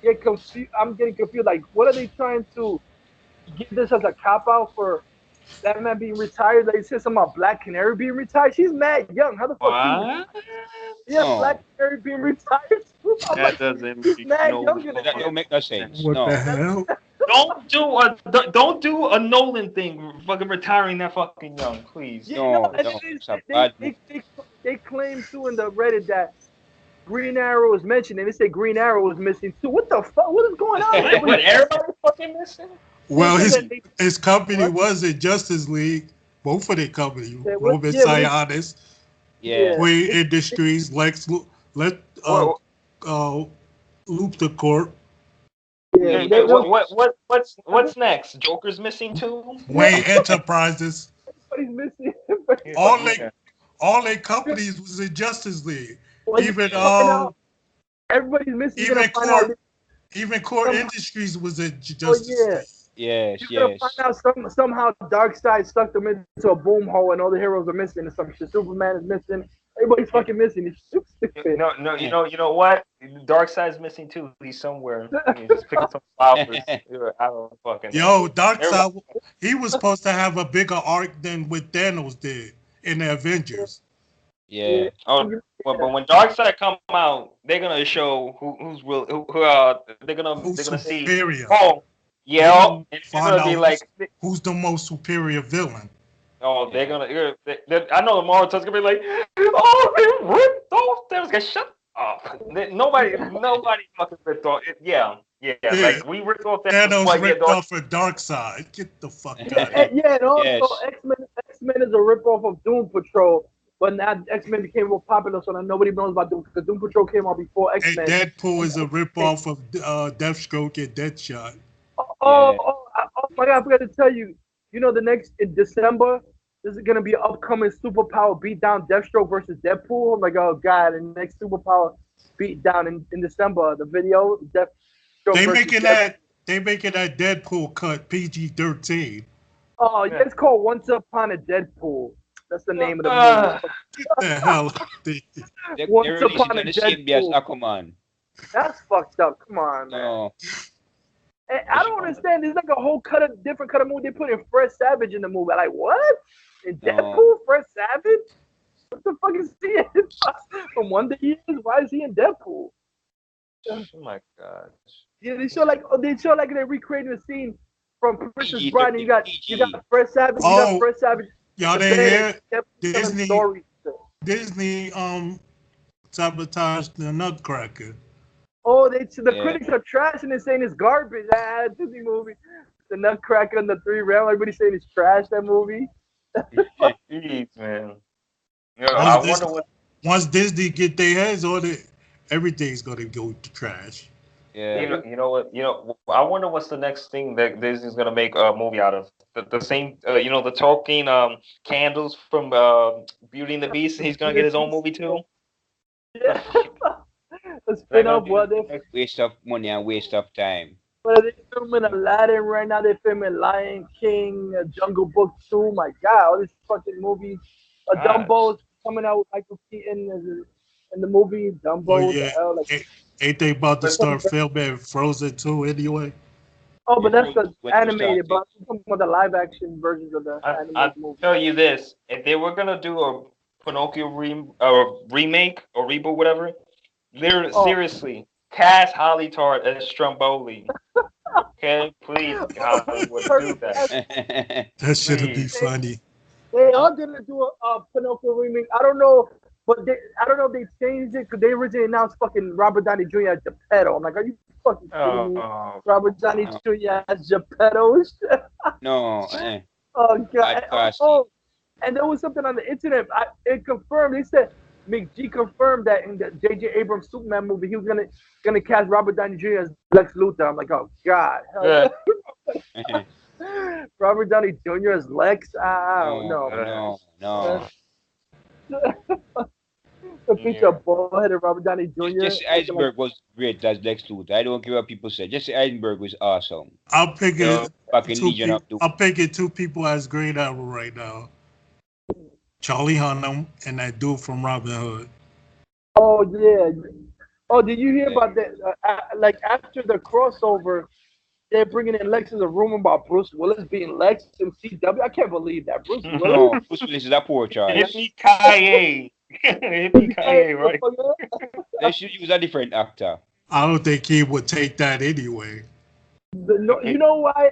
A: get confused. I'm getting confused. Like, what are they trying to give this as a cop out for that man being retired? Like, said something about Black Canary being retired. She's mad young. How the fuck?
D: What?
A: Yeah,
C: No.
A: Black Canary being retired. I'm
D: That
A: like,
D: doesn't
A: she's
D: make
A: mad
D: no
A: younger than
C: That
A: him.
C: don't make no sense.
B: What
C: No.
B: the hell?
D: Don't do a Nolan thing, fucking retiring that fucking young, please.
A: Yeah,
C: No,
A: no, and
C: no,
A: then
C: it's a bad
A: they claim too in the Reddit that Green Arrow was mentioned, and they say Green Arrow was missing too. What the fuck? What is going on?
D: Wait, what? Everybody fucking missing?
B: Well,
A: They
B: his
A: said that
B: his company
A: What?
B: was in Justice League. Both of their company,
A: They was-
B: Roman
A: yeah, but they-
B: Sionis,
C: Yeah.
B: Queen Industries, Luthor Corp,
A: Yeah,
D: Yeah, what's next? Joker's missing too?
B: Wayne Enterprises.
A: everybody's missing.
B: All their companies was in Justice League.
A: Well,
B: Even
A: everybody's missing. You're
B: even
A: gonna find out.
B: Core even Core Industries was in Justice
A: yeah.
B: League.
C: Yes,
A: You're gonna
C: yes.
A: find out somehow Darkseid stuck them into a boom hole and all the heroes are missing and some shit. Superman is missing. Everybody's fucking missing. It's stupid.
D: No, you know what? Darkseid's missing too. He's somewhere. He's just picking some flowers. I don't fucking know.
B: Yo, Darkseid, he was supposed to have a bigger arc than what Thanos did in the Avengers.
C: Yeah.
D: Oh, but when Darkseid come out, they're gonna show who's real. They're gonna see.
B: Superior.
D: Oh, yeah. And it's
B: Find
D: gonna be
B: out
D: like,
B: who's the most superior villain.
D: oh, they're gonna. I know the Marvel's gonna be like, oh, they ripped off Thanos. Guys, shut up. Nobody fucking ripped off. Yeah. Like we ripped off
B: Thanos ripped off for Darkseid. Get the fuck out.
A: Yeah, and also
C: Yes.
A: X-Men is a ripoff of Doom Patrol, but now X-Men became more popular, so now nobody knows about Doom because Doom Patrol came out before
B: And
A: X-Men.
B: Deadpool is a ripoff of Deathstroke and Deadshot.
A: Oh my God, I forgot to tell you. You know, in December, this is gonna be an upcoming superpower beatdown Deathstroke versus Deadpool. I'm like, oh God, the next superpower beatdown in December. The video, Deathstroke.
B: They
A: versus
B: making that Deadpool cut PG-13.
A: Oh, yeah, it's called Once Upon a Deadpool. That's the name of the movie.
B: Get the hell out of here.
C: They're
A: Once
C: releasing
A: upon
C: it
A: a
C: on the same day as
A: Deadpool.
C: Aquaman.
A: That's fucked up. Come on, man.
C: No.
A: And I don't understand. There's like a whole different cut of movie. They put in Fred Savage in the movie. Like, what? In Deadpool, Fred Savage? What the fuck is he in? From Wonder Years? Why is he in Deadpool?
D: Oh my God.
A: Yeah, they show like they're recreating the scene from Princess Bride. And you got Fred Savage. You got Fred Savage.
B: Y'all
A: the
B: didn't
A: band,
B: hear?
A: telling stories.
B: Disney sabotaged the Nutcracker.
A: Oh, the critics are trashing and saying it's garbage. Disney movie, the Nutcracker and the Three Realms. Everybody saying it's trash. That movie.
D: Jeez, man. I wonder what.
B: Once Disney get their heads on it, everything's gonna go to trash.
C: Yeah.
D: You know what? I wonder what's the next thing that Disney's gonna make a movie out of. The same, the talking candles from Beauty and the Beast. He's gonna get his own movie too.
A: Yeah. A spin-off. Well,
C: Waste of money and waste of time.
A: they're filming Aladdin right now. They're filming Lion King, Jungle Book 2. My God, all these fucking movies. Dumbo's coming out with Michael Keaton in the movie. Dumbo.
B: Oh, yeah. Ain't they about to start filming Frozen 2 anyway?
A: Oh, but that's the
C: When you
A: animated,
C: started.
A: but I'm talking about the live action versions of the
D: I'll
A: animated movie.
D: tell you this: if they were gonna do a Pinocchio remake or reboot, whatever, they're
A: Oh.
D: seriously cast Holly Tart as Stromboli. Okay, please, Hollywood, do that.
B: That should be
D: Please.
B: funny.
A: They are gonna do a Pinocchio remake. I don't know, but I don't know if they changed it because they originally announced fucking Robert Downey Jr. as Geppetto. I'm like, are you fucking kidding me?
D: Oh,
A: Robert Downey Jr. as Geppetto.
C: No,
A: Oh god.
C: bad casting.
A: Oh, and there was something on the internet. It confirmed. They said McG confirmed that in the J.J. Abrams Superman movie, he was gonna cast Robert Downey Jr. as Lex Luthor. I'm like, oh god.
D: good.
A: Robert Downey Jr. as Lex. I don't know.
C: No.
A: The picture of bald-headed Robert Downey Jr.
C: Jesse Eisenberg was great as Lex Luthor. I don't care what people say. Jesse Eisenberg was awesome.
B: I'm picking
C: Back in Legion of Doom.
B: I'm picking two people as Green Arrow right now. Charlie Hunnam and that dude from Robin Hood.
A: Oh yeah. Oh, did you hear about that? Like after the crossover, they're bringing in Lex. There's a rumor about Bruce Willis being Lex in CW. I can't believe that. Bruce Willis.
C: No, Bruce Willis is a poor choice.
D: Yippee-ki-yay. Yippee-ki-yay, right?
C: They should use a different actor.
B: I don't think he would take that anyway.
A: You know why?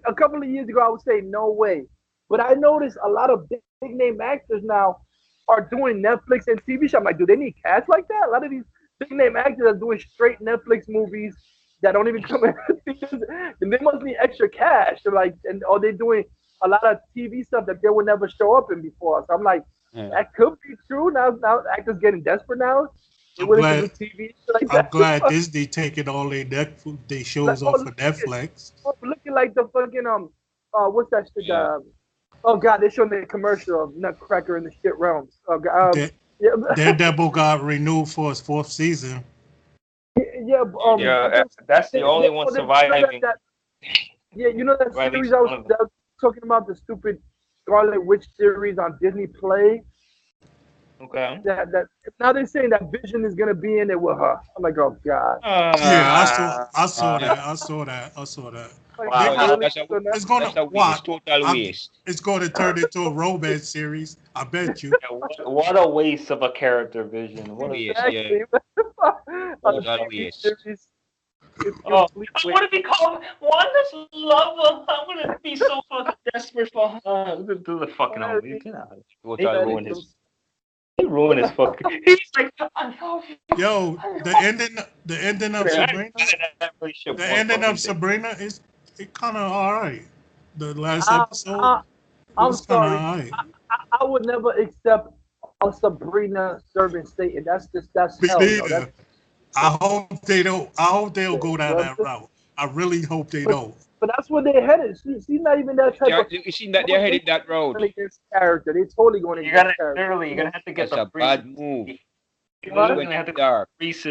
A: A couple of years ago, I would say no way. But I noticed a lot of big name actors now are doing Netflix and TV shows. I'm like, do they need cast like that? A lot of these big name actors are doing straight Netflix movies that don't even come in theaters, and they must need extra cash. Or they're doing a lot of TV stuff that they would never show up in before. So I'm like, that could be true. Now actors getting desperate now.
B: I'm glad Disney taking all their shows off of Netflix.
A: Looking like the fucking what's that shit? Oh god, they're showing the commercial of Nutcracker in the shit realms. Oh god,
B: Daredevil got renewed for his 4th season.
D: That's the only one surviving.
A: You know that series I was talking about, the stupid Scarlet Witch series on Disney Play.
D: Okay.
A: That now they're saying that Vision is gonna be in it with her. I'm like, oh god.
B: Yeah, I saw that.
C: Wow,
B: it's gonna
C: total waste.
B: It's going to turn into a romance series. I bet you.
D: What a waste of a character, Vision. What a
C: waste.
D: What if he called Wanda's lover? I'm gonna be so fucking desperate for her. I'm gonna do the fucking whole thing. Get out of here. He ruined his fucking. He's like, I love you.
B: Yo, the ending of Sabrina. The ending of Sabrina is kind of alright. The last episode.
A: I'm sorry. Right. I would never accept a Sabrina serving Satan. That's hell. No,
B: I hope they don't. I hope they'll go down that route. I really hope they don't.
A: But that's where they're headed. She's not even that type of.
C: You seen that they're headed that road.
A: Character. They're totally going to.
D: You're gonna have to get
C: that's
D: the
C: a bad move.
D: You're gonna have to call the priests.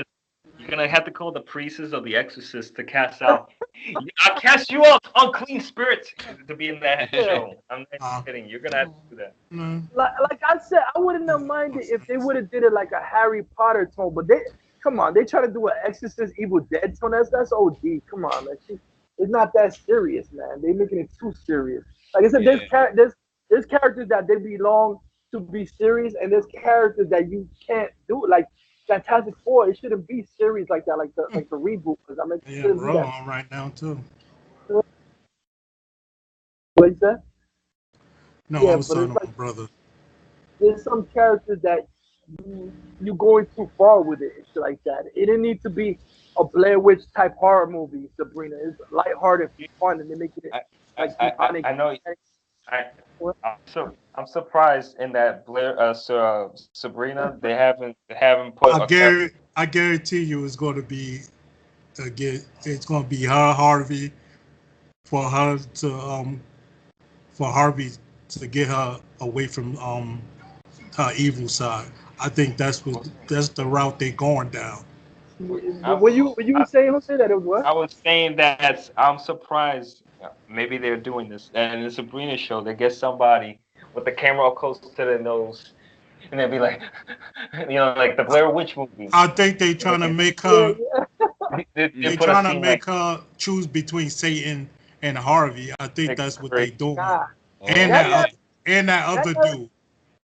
D: You're gonna have to call the priests of the Exorcist to cast out. I cast you out, unclean spirits, to be in that show. I'm not kidding. You're gonna have to do that.
A: Like I said, I wouldn't have minded if they would have did it like a Harry Potter tone. But come on, they try to do an Exorcist Evil Dead tone. That's OD. Come on, man. It's not that serious, man. They're making it too serious. Like I said, there's characters that they belong to be serious, and there's characters that you can't do. Like Fantastic Four, it shouldn't be serious like that, like the reboot. I mean,
B: we're on right now too.
A: What is that?
B: No, I was talking to my brother.
A: There's some characters that you're going too far with it. It's like that. It didn't need to be a Blair Witch type horror movie. Sabrina is lighthearted, fun, and they're making it iconic.
D: I know. I'm surprised in that Sabrina they haven't put.
B: I guarantee you it's going to be it's going to be her Harvey for Harvey to get her away from her evil side. I think that's the route they're going down.
A: When you were saying, Jose, that it was?
D: I was saying that I'm surprised. Maybe they're doing this, and in the Sabrina show, they get somebody with the camera up close to their nose, and they'd be like, like the Blair Witch movie.
B: I think they trying to make her. They
D: put a
B: trying to
D: scene
B: make her choose between Satan and Harvey. I think that's what they doing.
A: Nah,
B: And
A: that
B: that other
A: never-
B: dude.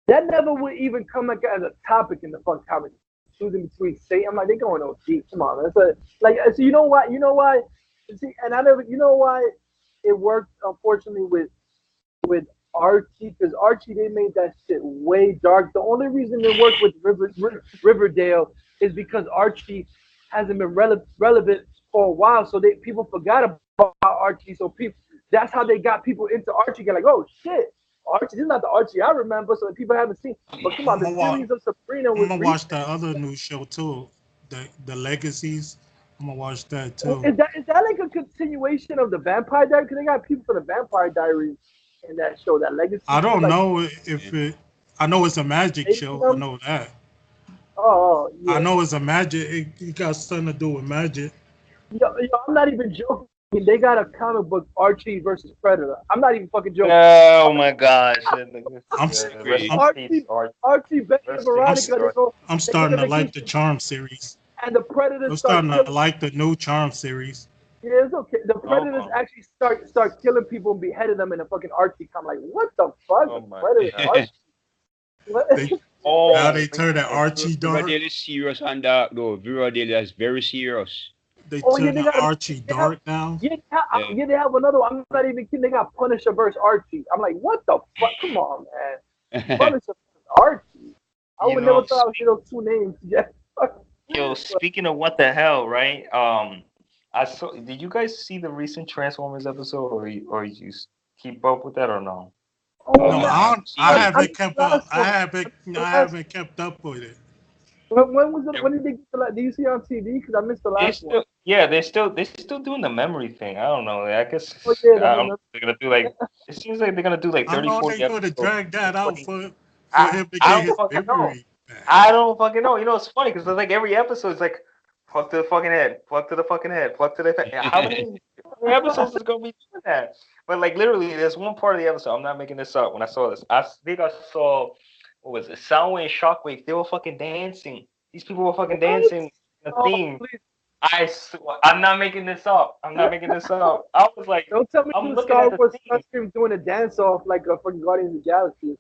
A: that never would even come like as a topic in the fuck comic. Choosing between Satan, I'm like, they going on deep. Come on, that's so you know what? You know why? See, and I never, you know why it worked unfortunately with Archie, because Archie, they made that shit way dark. The only reason it worked with Riverdale is because Archie hasn't been relevant for a while, so people forgot about Archie. So that's how they got people into Archie. Get like, oh shit, Archie, this is not the Archie I remember. So people haven't seen. But come on, the series of Sabrina was.
B: I'm gonna watch that other new show too, the Legacies. I'm gonna watch that too.
A: Is that like a continuation of the Vampire Diaries? Because they got people from the Vampire Diaries in that show, that Legacy.
B: I don't know if it. I know it's a magic show. I know that.
A: Oh, yeah.
B: I know it's a magic. It got something to do with magic.
A: Yo, I'm not even joking. They got a comic book, Archie versus Predator. I'm not even fucking joking.
D: Oh my gosh.
A: Archie, Betty, and Veronica.
B: I'm starting to like the Charm series.
A: And the Predators.
B: I'm starting to like the new Charm series.
A: Yeah, it's okay. The Predators actually start killing people and beheading them in a fucking Archie comic. Like, what the fuck?
D: Oh my
A: Predators, Archie.
B: Now they turn that Archie dark.
C: Riverdale is serious and dark though. Riverdale is very serious.
B: They turn the Archie dark now.
A: Yeah, they have another one. I'm not even kidding. They got Punisher versus Archie. I'm like, what the fuck? Come on, man. Punisher versus Archie. I would never thought I would hear those two names. Yeah.
D: Yo, speaking of what the hell, right? I saw. Did you guys see the recent Transformers episode, or you keep up with that or no?
B: No, I haven't kept up. I haven't kept up with it.
A: When was it? When did they get to like? Do you see it on TV? Because I missed the last one.
D: Yeah, they're still doing the memory thing. I don't know. I guess
A: they're
D: gonna do like. It seems like they're gonna do like 30, 40 episodes.
B: They're gonna drag that out for him to get his memory back.
D: I don't fucking know. You know, it's funny because like every episode is like, pluck to the fucking head, pluck to the fucking head, pluck to the head. How many episodes is gonna be doing that? But like literally, there's one part of the episode. I'm not making this up. When I saw this, I think I saw. What was it? Soundwave and Shockwave. They were fucking dancing. These people were fucking dancing. The theme. I'm not making this up. I was like,
A: don't tell me you Star Wars Starscream doing a dance off like a fucking Guardians of the Galaxy.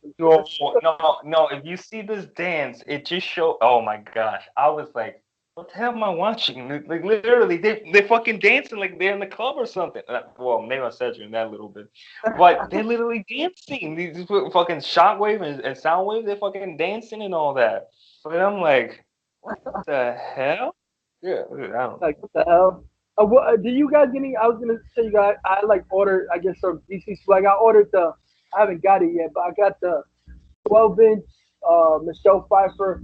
D: No. If you see this dance, it just show. Oh my gosh! I was like, what the hell am I watching? Like literally, they fucking dancing like they're in the club or something. Well, maybe I said you in that a little bit, but they're literally dancing. These fucking Shockwave and Soundwave, they're fucking dancing and all that. But I'm like, what the hell? Yeah, I don't know.
A: Like, what the hell? Do you guys get any? I was gonna say you guys. I like ordered. I guess from DC. Like I ordered I haven't got it yet, but I got the 12-inch Michelle Pfeiffer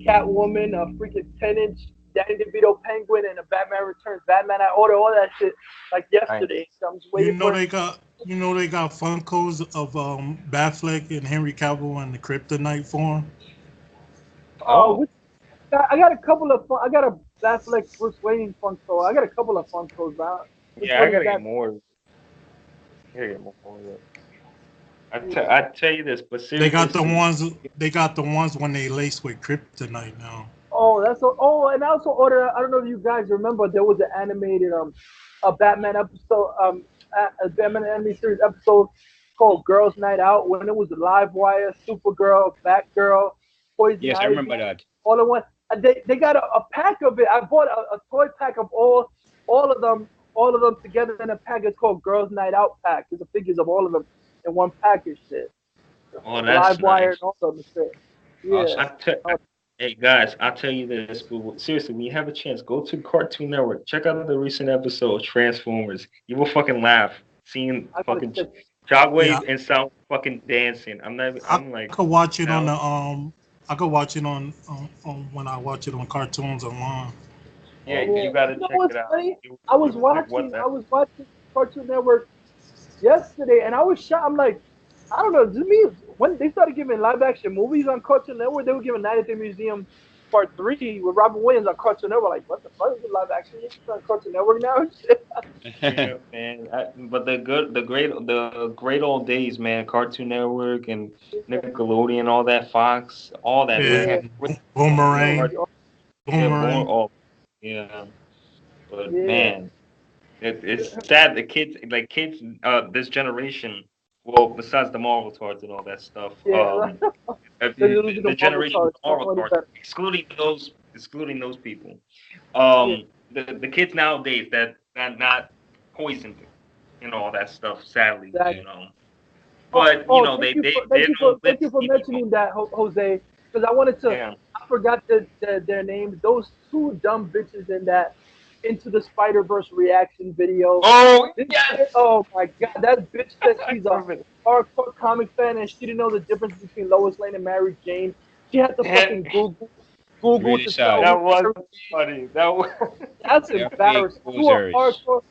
A: Catwoman, a freaking 10-inch Danny DeVito Penguin, and a Batman Returns Batman. I ordered all that shit like yesterday. So I'm just waiting
B: they got Funkos of Batfleck and Henry Cavill in the Kryptonite form.
A: Oh, I got a couple of. I got a Batfleck Bruce Wayne Funko. I got a couple of Funkos, bro.
D: Yeah, I gotta get more. I tell you this, but seriously,
B: they got the ones when they lace with kryptonite now.
A: Oh, and I also ordered. I don't know if you guys remember, there was an animated a Batman episode, a Batman animated series episode called Girls Night Out, when it was Livewire, Supergirl, Batgirl, Poison Ivy.
C: Yes, I remember that.
A: All in one. They got a pack of it. I bought a toy pack of all of them together in a pack. It's called Girls Night Out pack. There's the figures of all of them in one package. Shit.
D: Oh, that's
A: Livewire
D: nice.
A: and all of them. Shit. Yeah.
D: Hey guys, I'll tell you this. Seriously, when you have a chance, go to Cartoon Network. Check out the recent episode of Transformers. You will fucking laugh seeing fucking Shockwave and Sound fucking dancing.
B: I could watch it on the I could watch it on when I watch it on cartoons online.
D: Yeah, you gotta check it out.
A: Funny? I was watching Cartoon Network yesterday, and I was shocked. I'm like, I don't know. To me, when they started giving live action movies on Cartoon Network, they were giving Night at the Museum Part 3 with Robin Williams on Cartoon Network. Like, what the fuck is it live action? It's on Cartoon Network now.
D: Yeah, man. But the great old days, man. Cartoon Network and Nickelodeon, all that, Fox, all that.
B: Yeah.
D: Man.
B: Boomerang.
D: Yeah,
B: Boomerang.
D: yeah. But
A: Yeah.
D: man, it's sad. The kids, this generation. Well, besides the Marvel toys and all that stuff,
A: Yeah.
D: the generation of Marvel toys, excluding those people, the kids nowadays that not poisoned, all that stuff. Sadly,
A: Exactly.
D: But they don't
A: thank
D: live
A: you
D: to
A: for
D: see
A: mentioning that, Jose, because I wanted to.
D: Yeah.
A: I forgot their names. Those two dumb bitches in that Into the Spider-Verse reaction video.
D: Oh yes.
A: Oh my god, that bitch said she's a hardcore comic fan and she didn't know the difference between Lois Lane and Mary Jane. She had to fucking Google
C: Really
A: to
C: sad.
A: tell
D: That was funny. That was.
A: That's
C: They're fake
A: embarrassing. You a
C: posers.
A: hardcore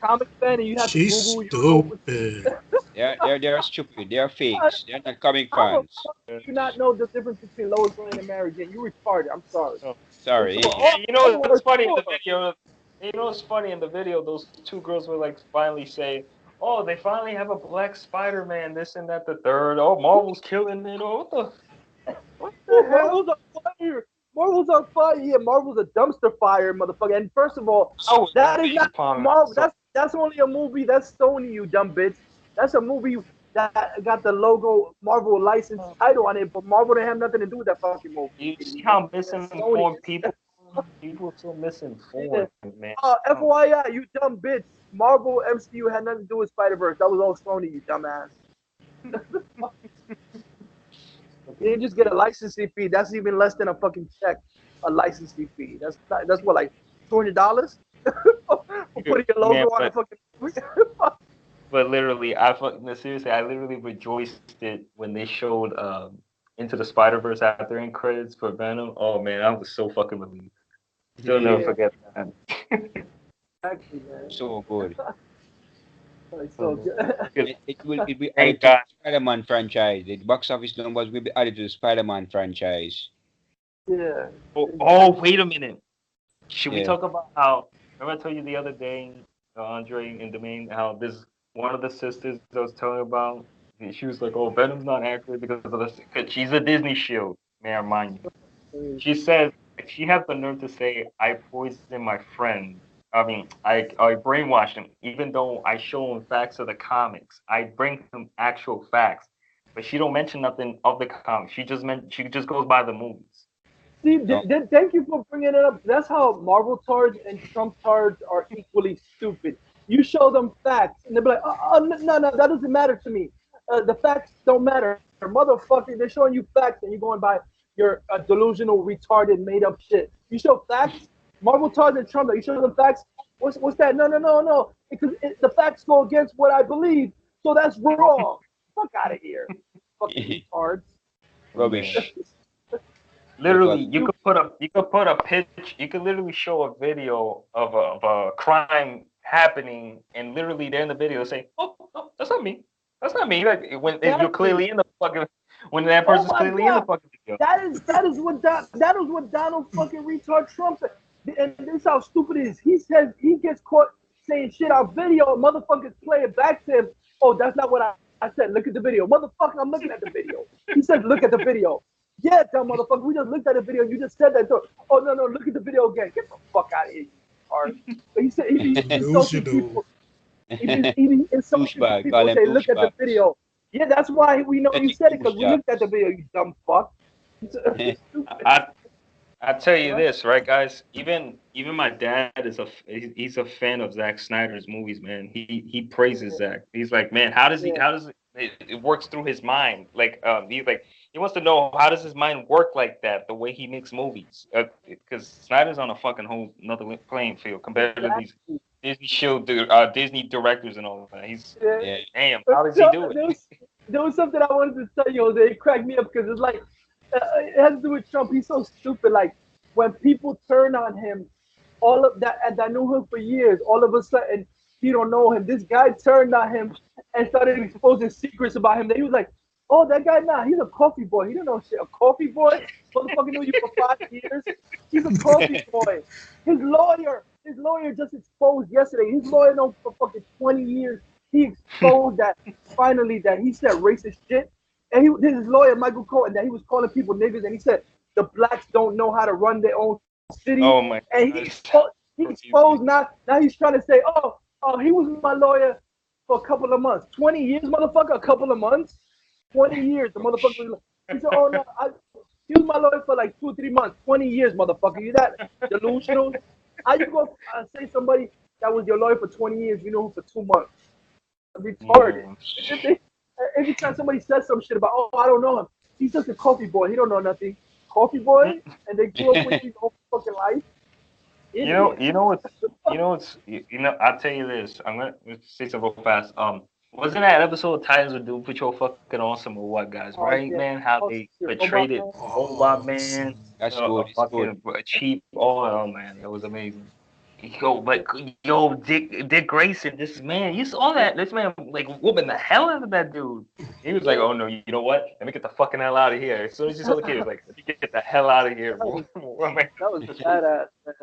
A: comic fan and you have to
B: She's
A: Google your
B: stupid.
C: They're stupid. They're fakes. They're not comic
A: How
C: fans.
A: do you not know the difference between Lois Lane and Mary Jane? You retarded. I'm sorry.
C: Sorry.
D: Yeah, what's funny in the video? You know what's funny in the video? Those two girls were like finally say, "Oh, they finally have a black Spider-Man. This and that, the third. Oh, Marvel's killing it. Oh, what the hell?"
A: Marvel's on fire. Marvel's on fire. Yeah, Marvel's a dumpster fire, motherfucker. And first of all,
D: Oh,
A: that is not
D: upon
A: Marvel.
D: so-
A: That's only a movie. That's Sony, you dumb bitch. That's a movie that got the logo Marvel license title on it, but Marvel didn't have nothing to do with that fucking movie.
D: You see how misinformed people so misinformed, man.
A: FYI, you dumb bitch. Marvel MCU had nothing to do with Spider-Verse. That was all Sony, you dumbass. You didn't just get a licensing fee. That's even less than a fucking check. A licensing fee. That's what, like $200 for putting your logo on a fucking movie.
D: But literally, seriously, I literally rejoiced it when they showed Into the Spider-Verse after end credits for Venom. Oh man, I was so fucking relieved. Still never forget that.
A: Actually, man.
C: So good.
A: It's so good.
C: It will be
D: Thank
C: added to
D: God.
C: the Spider-Man franchise. The box office numbers will be added to the Spider-Man franchise.
A: Yeah.
D: Oh, wait a minute. Should we
C: Yeah.
D: talk about how? Remember I told you the other day, Andre and Domain, how this one of the sisters I was telling you about. She was like, "Oh, Venom's not accurate because of this." Because she's a Disney shield, may I remind you. She says she has the nerve to say, "I poisoned my friend." I mean, I brainwashed him, even though I show him facts of the comics. I bring him actual facts, but she don't mention nothing of the comics. She just goes by the movies.
A: See, thank you for bringing it up. That's how Marvel tards and Trump tards are equally stupid. You show them facts, and they'll be like, "Oh, no, that doesn't matter to me. The facts don't matter, motherfucker. They're showing you facts, and you're going by your delusional, retarded, made-up shit. You show facts, Marvel tards and Trump. You show them facts. What's that? No. Because the facts go against what I believe, so that's wrong. Fuck out of here, fucking retards.
C: Rubbish.
D: Literally, you could put a pitch. You could literally show a video of a crime happening, and literally there in the video say, "Oh, no, that's not me. That's not me." Like if you're clearly in the fucking when that person's clearly in the fucking video.
A: That is what Donald fucking retard Trump said. And this is how stupid it is. He says he gets caught saying shit on video. Motherfuckers play it back to him. Oh, that's not what I said. Look at the video, motherfucker. I'm looking at the video. He said, "Look at the video." Yeah, dumb motherfucker. We just looked at the video. You just said that. Oh no, look at the video again. Get the fuck out of here, you retard. But he said he insulting people. He insulting
C: Douchebag,
A: people.
C: call them
A: Say, look at the
C: douchebags.
A: video. Yeah, that's why we know you said it because we looked at the video. You dumb fuck.
D: I tell you this, right, guys? Even my dad he's a fan of Zack Snyder's movies, man. He praises Zack. He's like, man, how does it works through his mind? Like, he wants to know how does his mind work like that, the way he makes movies. Because Snyder's on a fucking whole another playing field compared to these Disney directors and all that. He's damn, how does he do it?
A: There was something I wanted to tell you, Jose. It cracked me up because it's like it has to do with Trump. He's so stupid. Like when people turn on him, all of that, and I knew him for years. All of a sudden, he don't know him. This guy turned on him and started exposing secrets about him. That he was like, Oh, that guy, nah, he's a coffee boy. He don't know shit. A coffee boy? Motherfucker knew you for 5 years. He's a coffee boy. His lawyer just exposed yesterday. His lawyer known for fucking 20 years. He exposed that finally that he said racist shit. And his lawyer, Michael Cohen, that he was calling people niggas, and he said the blacks don't know how to run their own city.
D: Oh my
A: And
D: God.
A: he exposed now he's trying to say, oh, he was my lawyer for a couple of months. 20 years, motherfucker, a couple of months? 20 years, the motherfucker. He said, oh no, he was my lawyer for like 2 or 3 months. 20 years, motherfucker. You that delusional? How you gonna say somebody that was your lawyer for 20 years, you know who for 2 months? Retarded. Every time somebody says some shit about, oh, I don't know him, he's just a coffee boy. He don't know nothing. Coffee boy, and they grew up with you your whole fucking life.
D: I'll tell you this. I'm gonna say something real fast. Wasn't that episode of Titans with Doom Patrol fucking awesome or what, guys? Right,
A: yeah.
D: man? How they portrayed it, Robot Man,
C: That's good. It's good.
D: cheap. Oh man, that was amazing. Dick Grayson, this man, you saw that? This man like whooping the hell out of that dude. He was like, "Oh no, you know what? Let me get the fucking hell out of here." As soon as he saw the kid, he was like, "Let me get the hell out of here, bro."
A: That was badass, man.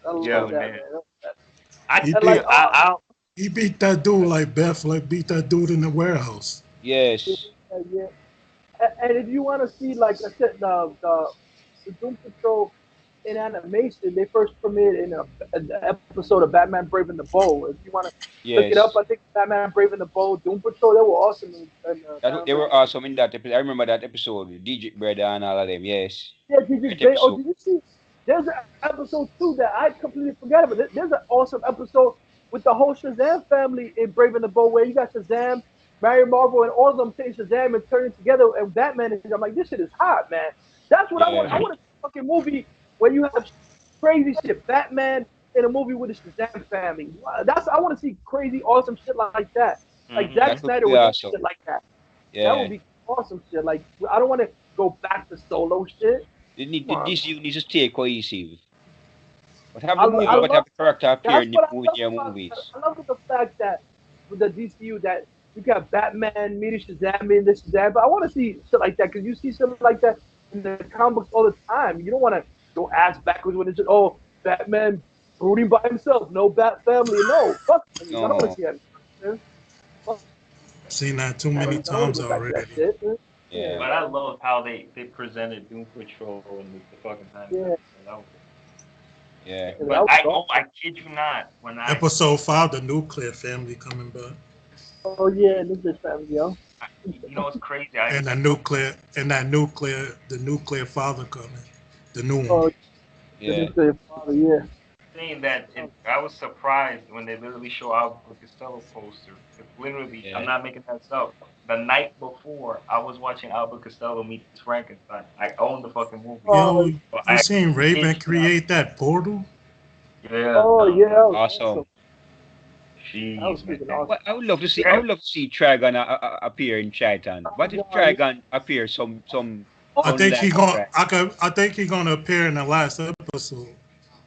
A: I love that, man.
B: He beat that dude like Beth beat that dude in the warehouse.
C: Yes.
A: Yeah. And if you want to see, like I said, the Doom Patrol in animation, they first premiered in an episode of Batman Brave and the Bold. If you want to look it up, I think Batman Brave and the Bold, Doom Patrol, they were awesome.
C: They were awesome in that episode. I remember that episode, DJ Brother and all of them. Yes.
A: Yeah, did you see? There's an episode too that I completely forgot about. There's an awesome episode with the whole Shazam family in Brave and the Bold, where you got Shazam, Mary Marvel, and all of them saying Shazam and turning together, and Batman. And I'm like, this shit is hot, man. That's what I want. I want a fucking movie where you have crazy shit. Batman in a movie with the Shazam family. I want to see crazy, awesome shit like that. Like Zack Snyder would do shit like that. Yeah. That would be awesome shit. Like I don't want to go back to solo shit.
C: DC needs to stay cohesive. But have the character appear in your movies.
A: I love the fact that with the DCU that you got Batman meeting Shazam in this Shazam, but I want to see shit like that because you see something like that in the comic books all the time. You don't want to go ass backwards when it's just, Batman brooding by himself, no Bat family, no, fuck. No. I don't want to see that.
B: Seen that too many times already.
D: Yeah. But I love how they presented Doom Patrol and the fucking time.
A: Yeah.
C: Yeah.
D: But I kid you not.
B: Episode 5, the Nuclear Family coming back.
A: Oh yeah, Nuclear Family, yo.
D: You know what's crazy?
B: The nuclear father coming. The new one.
A: The nuclear father, yeah.
D: Saying that, I was surprised when they literally show Albert Costello poster. Literally, I'm not making that up. The night before, I was watching Albert Costello meet Frankenstein. I own the fucking movie.
B: Yo, you seen Raven create that portal?
D: Yeah.
A: Oh yeah.
C: Awesome.
A: Jeez,
C: awesome. I would love to see. I would love to see Trigon appear in Titan. What if Trigon appears some?
B: I think he's gonna appear in the last episode.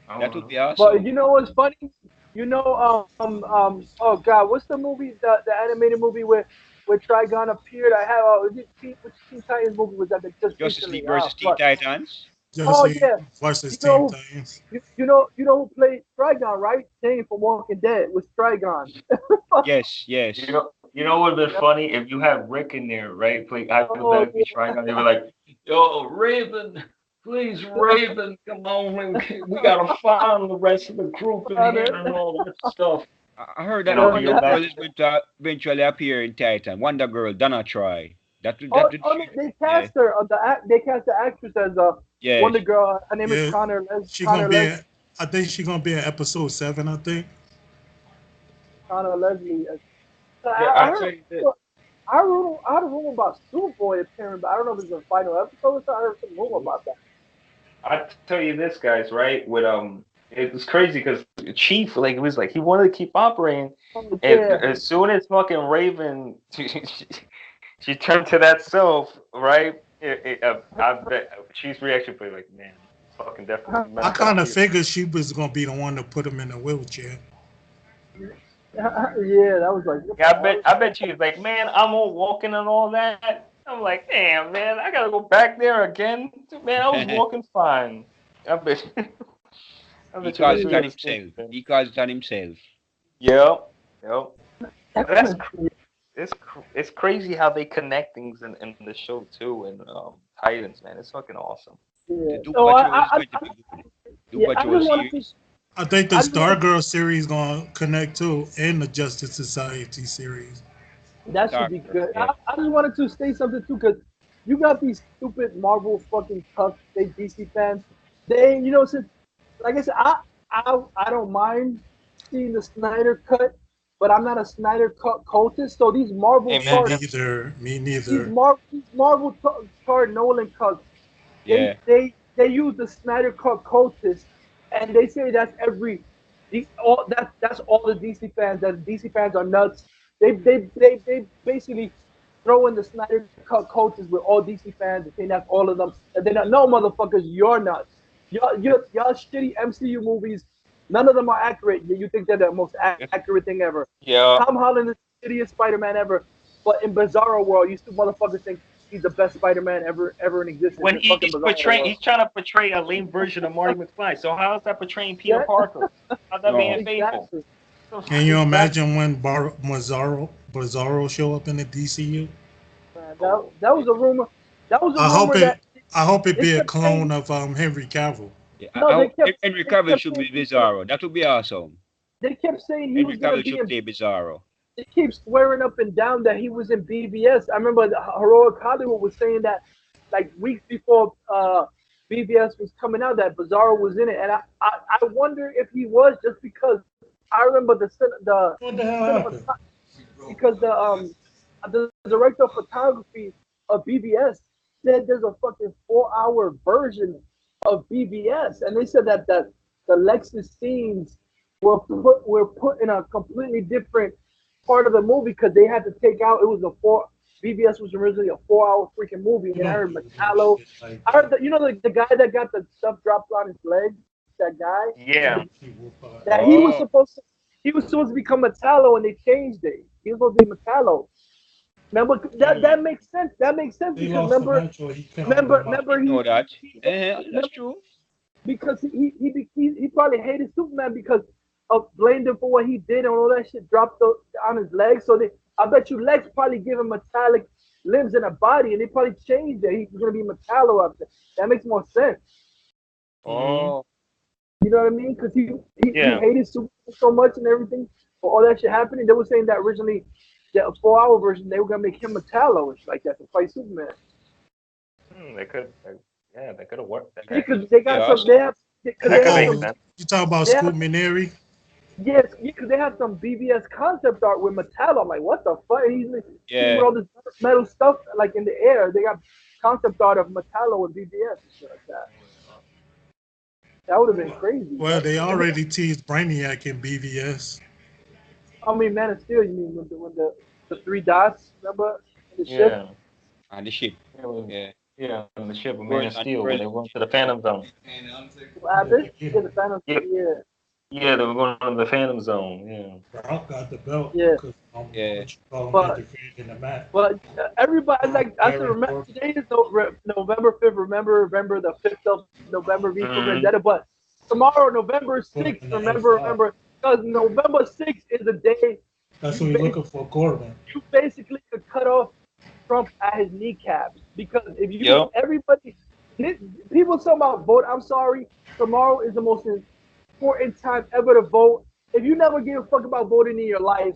C: That would be awesome.
A: But you know what's funny? You know, oh God, what's the movie? The animated movie where Trigon appeared? I have which Teen Titans movie was that?
C: Justice League versus Teen Titans.
B: Versus Teen Titans.
A: You know who played Trigon, right? Jane from Walking Dead was Trigon.
C: Yes.
D: You know what would have been funny if you had Rick in there, right? Play hypothetically Trigon. They were like, "Yo, Raven, please, Raven, come on, we gotta find the rest of the group in here and all that stuff."
C: I heard that Wonder Girl is going to eventually appear in Titan. Wonder Girl, Donna Troy. They
A: cast her. They cast the actress as Wonder Girl. Her name is Connor.
B: I think she's gonna be in episode 7. I think.
A: Connor Leslie. I heard a rumor about Superboy appearing, but I don't know if it's a final episode. So I heard some rumor about that.
D: I tell you this, guys, right? With it was crazy because Chief, it was like he wanted to keep operating, and as soon as fucking Raven, she turned to that self, right? I bet Chief's reaction was like, man, fucking definitely.
B: I kind of figured she was gonna be the one to put him in a wheelchair.
A: Yeah, that was like.
D: Yeah, I bet you. Like, man, I'm all walking and all that. I'm like, damn, man, I gotta go back there again. Man, I was walking fine. I bet. I
C: He
D: bet you was
C: caused it on
D: real
C: himself.
D: stupid.
C: He caused it on himself.
D: Yep. Yep. It's crazy how they connect things in the show too, and Titans, man, it's fucking awesome.
A: Yeah.
C: The Doom
A: So
C: Patrol is going to be good. Doom
A: yeah, I
C: Patrol
A: just wanted to.
C: series.
B: I think the
A: I just wanted.
B: Stargirl series gonna connect too, and the Justice Society series.
A: That should
C: Dark,
A: be good.
C: yeah.
A: I just wanted to say something too, because you got these stupid Marvel fucking cucks, they DC fans. They, since like I said, I don't mind seeing the Snyder cut, but I'm not a Snyder cut cultist. So these Marvel
B: Me
D: Amen.
A: chart,
B: neither. Me
A: these
B: neither.
A: Marvel chart Nolan cuts, they
C: Yeah.
A: they they use the Snyder cut cultist, and they say that's that's all the DC fans. That DC fans are nuts. They basically throw in the Snyder cut cultist with all DC fans and saying that's all of them. And they're not, no motherfuckers, you're nuts. Y'all shitty MCU movies. None of them are accurate. You think they're the most accurate thing ever.
D: Yeah.
A: Tom Holland is the shittiest Spider-Man ever, but in Bizarro World, you still motherfuckers think he's the best Spider-Man ever in existence
D: When
A: in fucking Bizarro World.
D: he's trying to portray a lame version of Marty McFly. So how is that portraying Peter
A: Yeah,
D: Parker? How's that
C: No.
D: being faithful?
A: exactly,
D: So
B: Can you
A: exactly.
B: imagine when Bizarro show up in the DCU?
A: Man,
D: oh,
A: that was a rumor. That was a
B: I hope
A: rumor that
B: it. I hope it
A: they
B: be a
A: kept saying.
B: clone of Henry Cavill.
C: Yeah.
A: No,
C: Henry
A: they
C: Cavill
A: kept
C: should
A: saying
C: be Bizarro. That would be awesome.
A: they kept saying he was
C: Henry
A: gonna
C: Cavill
A: be
C: should
A: in.
C: play Bizarro.
A: They keep swearing up and down that he was in BVS. I remember Heroic Hollywood was saying that like weeks before BVS was coming out that Bizarro was in it, and I wonder if he was just because I remember the
B: What the hell
A: cinema
B: happened?
A: because the director of photography of BVS said there's a fucking 4 hour version of BVS, and they said that the Lexus scenes were put in a completely different part of the movie because they had to take out. It was a four. BVS was originally a 4 hour freaking movie,
B: You
A: and I
B: don't
A: heard
B: need to do
A: Metallo.
B: shit like
A: I heard
B: that.
A: the guy that got the stuff dropped on his leg. That guy
D: yeah.
B: She whoop
A: that
C: Oh.
A: he was supposed to become Metallo, and they changed it. He was supposed to be Metallo. Remember
D: Mm.
A: that makes sense. That makes sense
B: They
A: because
B: lost the match or he couldn't
A: remember
B: come out.
A: remember
C: Didn't know that.
A: he
C: That's
A: remember
C: true.
A: because he probably hated Superman because of blamed him for what he did and all that shit dropped on his legs. So I bet you Lex probably give him metallic limbs and a body, and they probably changed it. He's gonna be Metallo up there. That makes more sense.
B: Mm-hmm.
D: Oh,
A: You know what I mean? Because he
D: yeah.
A: hated Superman so much and everything for all that shit happening. They were saying that originally, that 4 hour version, they were gonna make him Metallo and shit like that to fight Superman.
D: They could. Yeah, they could have worked. That
A: Because they
C: Yeah,
A: got some,
C: awesome.
A: because
D: that
A: they
D: could
A: have
D: make
B: Oh,
A: some,
D: sense.
B: you talk about
A: they have,
B: Scoot McNairy?
A: yes, because they have some BBS concept art with Metallo. I'm like, what the fuck? He's with
C: Yeah.
A: all this metal stuff like in the air. They got concept art of Metallo and BBS and shit like that. That would have been crazy.
B: Well, they
A: And then,
B: already teased Brainiac in BVS.
A: I mean, Man of Steel. You mean when the three dots? Remember in the ship?
D: Yeah.
C: And the ship. Yeah.
D: Yeah, on the ship of Man
C: World
D: of
C: and
D: Steel when
C: world.
D: they went to the Phantom Zone.
E: And the Undertaker.
A: What
B: Yeah,
A: happened?
B: you
A: Yeah,
B: know,
A: the Phantom.
D: Yeah,
A: Yeah,
D: yeah, they were going to the Phantom Zone. Yeah.
B: Brock got the belt
A: yeah.
B: because
C: Yeah.
B: what you call him
A: But
B: interfered in the match.
A: everybody like I said.
B: Baron
A: Remember
B: Corbin.
A: today is November 5th. Remember the 5th of November, V for
D: Mm.
A: Vendetta. But tomorrow, November
B: Corbin
A: 6th.
B: in the F5.
A: Remember because November 6th is a day
B: That's
A: you
B: what he's looking for, Corbin.
A: basically could cut off Trump at his kneecaps because if you
D: Yep.
A: everybody people talking about vote. I'm sorry. Tomorrow is the most important time ever to vote. If you never give a fuck about voting in your life,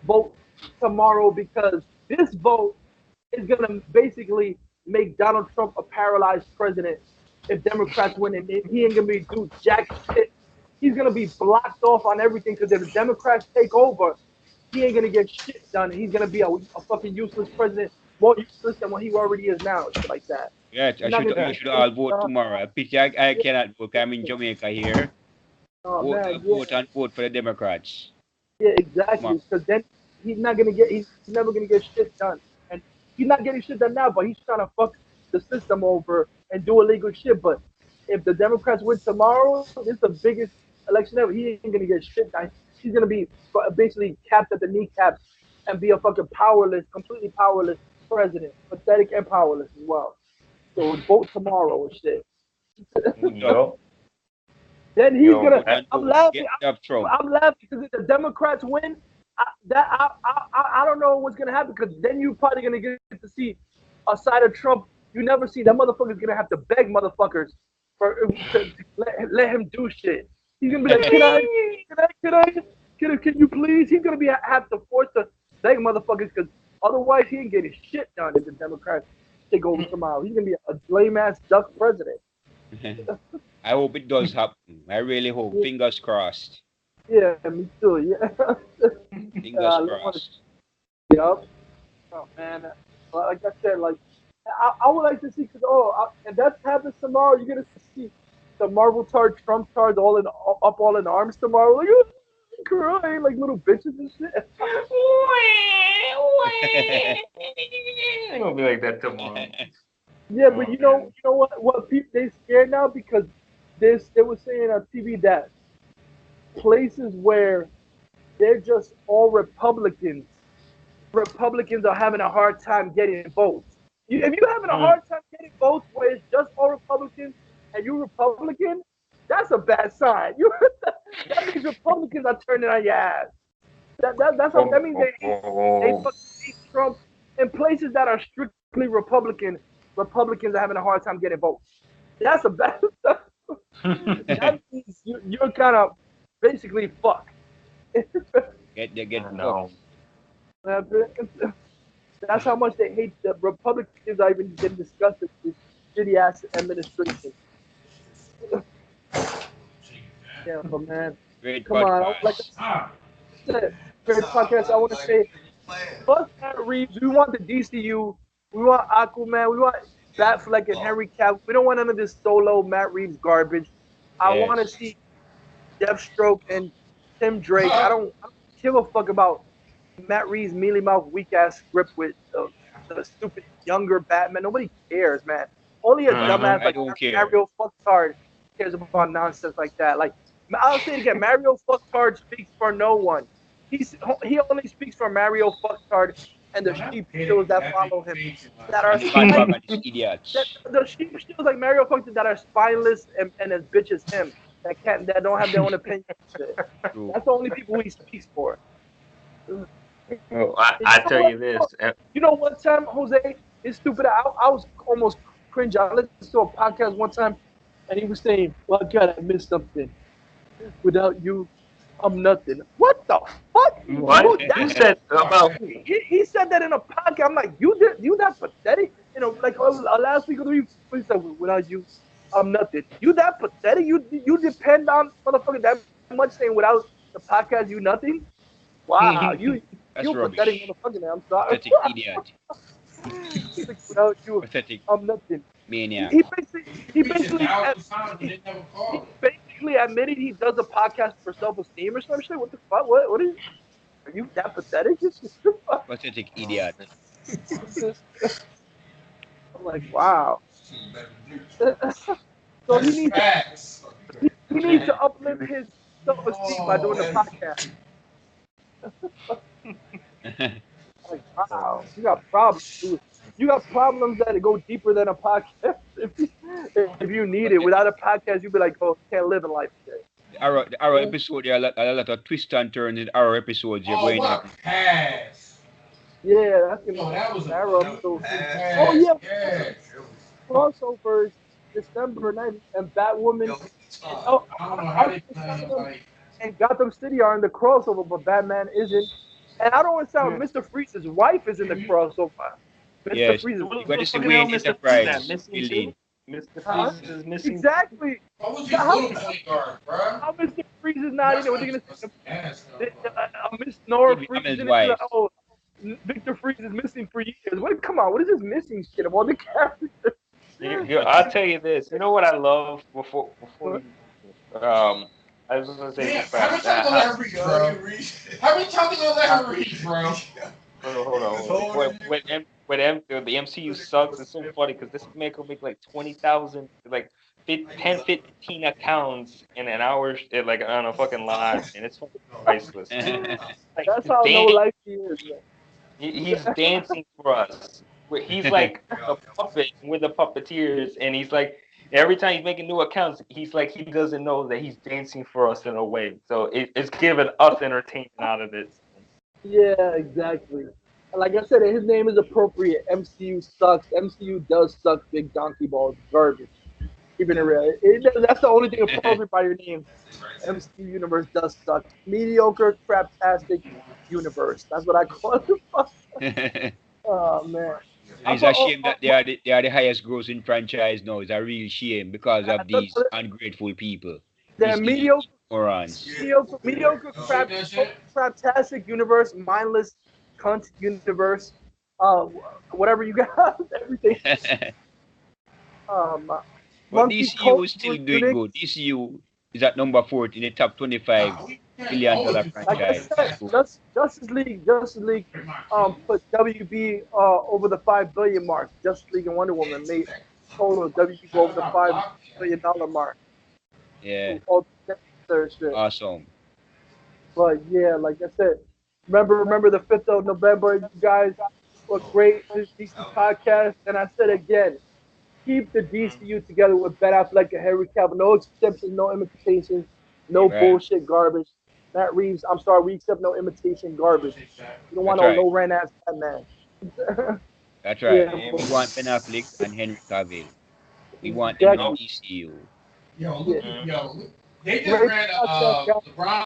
A: vote tomorrow because this vote is gonna basically make Donald Trump a paralyzed president. If Democrats win, and he ain't gonna be do jack shit. He's gonna be blocked off on everything because if the Democrats take over, he ain't gonna get shit done. He's gonna be a fucking useless president, more useless than what he already is now. Shit like that.
C: Yeah,
A: He's not gonna
C: you
A: get
C: should
A: shit
C: all vote
A: done.
C: tomorrow. I pity I cannot vote. I'm in Jamaica here.
A: Oh man, yeah,
C: Vote for the Democrats.
A: yeah, exactly.
C: Tomorrow.
A: Because then he's never gonna get shit done, and he's not getting shit done now. But he's trying to fuck the system over and do illegal shit. But if the Democrats win tomorrow, this is the biggest election ever. He ain't gonna get shit done. he's gonna be basically capped at the kneecaps and be a fucking completely powerless president, pathetic and powerless as well. So vote tomorrow and shit.
D: Yo.
A: Then he's gonna. I'm laughing.
C: Trump.
A: I'm laughing because if the Democrats win, I don't know what's gonna happen because then you're probably gonna get to see a side of Trump you never see. That motherfucker's gonna have to beg motherfuckers to let him do shit. He's gonna be like, can you please? He's gonna have to force to beg motherfuckers because otherwise he ain't getting shit done if the Democrats take over tomorrow. He's gonna be a lame ass duck president.
C: I hope it does happen. I really hope. Fingers crossed.
A: Yeah, me too. Yeah.
C: Fingers crossed.
A: Yup. Oh man, like I said, like I would like to see because and that happens tomorrow. You're gonna see the Marvel Trump cards all in arms tomorrow. Like crying like little bitches and shit.
D: It's gonna be like that tomorrow.
A: Yeah, but you know what people they scared now because they were saying on TV that places where they're just all Republicans are having a hard time getting votes. If you're having a hard time getting votes where it's just all Republicans and you're Republican, that's a bad sign. That means Republicans are turning on your ass. That means they hate Trump. In places that are strictly Republican, Republicans are having a hard time getting votes. That's a bad sign. That means you're kind of basically fucked.
C: Get
D: no.
A: That's how much they hate the Republicans are even getting disgusted with this shitty ass administration. Yeah, but man,
C: great
A: come on, like I said, great podcast. I want to say, fuck Matt Reeves. We want the DCU. We want Aquaman. We want Batfleck and Henry Cavill. We don't want none of this solo Matt Reeves garbage. I want to see Deathstroke and Tim Drake. I don't give a fuck about Matt Reeves' mealy mouth, weak ass script with the stupid younger Batman. Nobody cares, man. Only a dumbass like Mario Fucktard cares about nonsense like that. Like I'll say it again, Mario Fucktard speaks for no one. He only speaks for Mario Fucktard and the sheep shows that follow him that are
C: idiots.
A: The sheep shows like Mario Fucktard that are spineless and as bitch as him that don't have their own opinion. That's the only people he speaks for.
D: Oh, I tell you this.
A: You know one time, Jose, it's stupid. I was almost cringe. I listened to a podcast one time, and he was saying, "Well, God, I missed something. Without you, I'm nothing." What the fuck?
D: What? Who said about?
A: He said that in a podcast. I'm like, you that pathetic? You know, like last week or the week, he said, "Without you, I'm nothing." You that pathetic? You depend on motherfucker that much saying without the podcast, you nothing? Wow, you pathetic motherfucker, man. I'm sorry.
C: Pathetic idiot.
A: Without you,
C: Pathetic.
A: I'm nothing.
C: Maniac.
A: He basically admitted he does a podcast for self-esteem or some shit. What the fuck? What is? Are you that pathetic?
C: Pathetic idiot.
A: I'm like, wow. So he needs to uplift his self-esteem by doing the podcast. Like, wow, you got problems, dude. You got problems that go deeper than a podcast. If you need it, without a podcast, you'd be like, oh, you can't live in life.
C: Our episode, there are a lot of twists and turns in our episodes. You're going to
A: pass. Yeah, that's gonna be
E: that was
A: arrow. Oh yeah, crossovers December 9th and Batwoman. And Gotham City are in the crossover, but Batman isn't. And I don't want to sound Mr. Freeze's wife is in the crossover. Mr. Freeze's wife.
C: But it's the way Enterprise building.
D: Mr. Freeze is missing.
A: Exactly.
E: How was you going point guard, bro?
A: How Mr. Freeze is not in it? What are they gonna say? Miss Nora Freeze is in it. Oh, Victor Freeze is missing for years. What? Come on, what is this missing shit of all the characters?
D: I'll tell you this. You know what I love before I was gonna say this fast.
E: How many times did I let her read, bro?
D: Hold on. but the MCU sucks. It's so funny because this man could make like 20,000, like 10, 15 accounts in an hour, like on a fucking live, and it's fucking priceless. Like,
A: That's how no life he is, man.
D: he's dancing for us. He's like a puppet with the puppeteers, and he's like every time he's making new accounts, he's like he doesn't know that he's dancing for us in a way. So it's giving us entertainment out of this.
A: Yeah, exactly. Like I said, his name is appropriate. MCU sucks. MCU does suck. Big donkey balls, garbage. Keeping it real. That's the only thing appropriate by your name. MCU universe does suck. Mediocre, craptastic universe. That's what I call it. Oh man.
C: It's a shame that they are the highest grossing franchise now. It's a real shame because of these ungrateful people.
A: They're mediocre,
C: morons.
A: mediocre, craptastic universe, mindless cunt universe. Whatever you got, everything.
C: But DCU is still doing good. DCU is at number 4 in the top 25 billion dollar franchise.
A: Like I said, Justice League, put WB over the $5 billion mark. Justice League and Wonder Woman made total WB over the $5 billion mark.
C: Yeah. Awesome.
A: But yeah, like I said, remember the 5th of November, you guys were great for this DC podcast. And I said again, keep the DCU together with Ben Affleck and Henry Cavill. No exceptions, no imitations, no bullshit garbage. Matt Reeves, I'm sorry, we accept no imitation garbage. You don't want no low rent ass Batman.
C: That's right. Yeah. We want Ben Affleck and Henry Cavill. We want them in DCU.
E: Yo, look, they just ran LeBron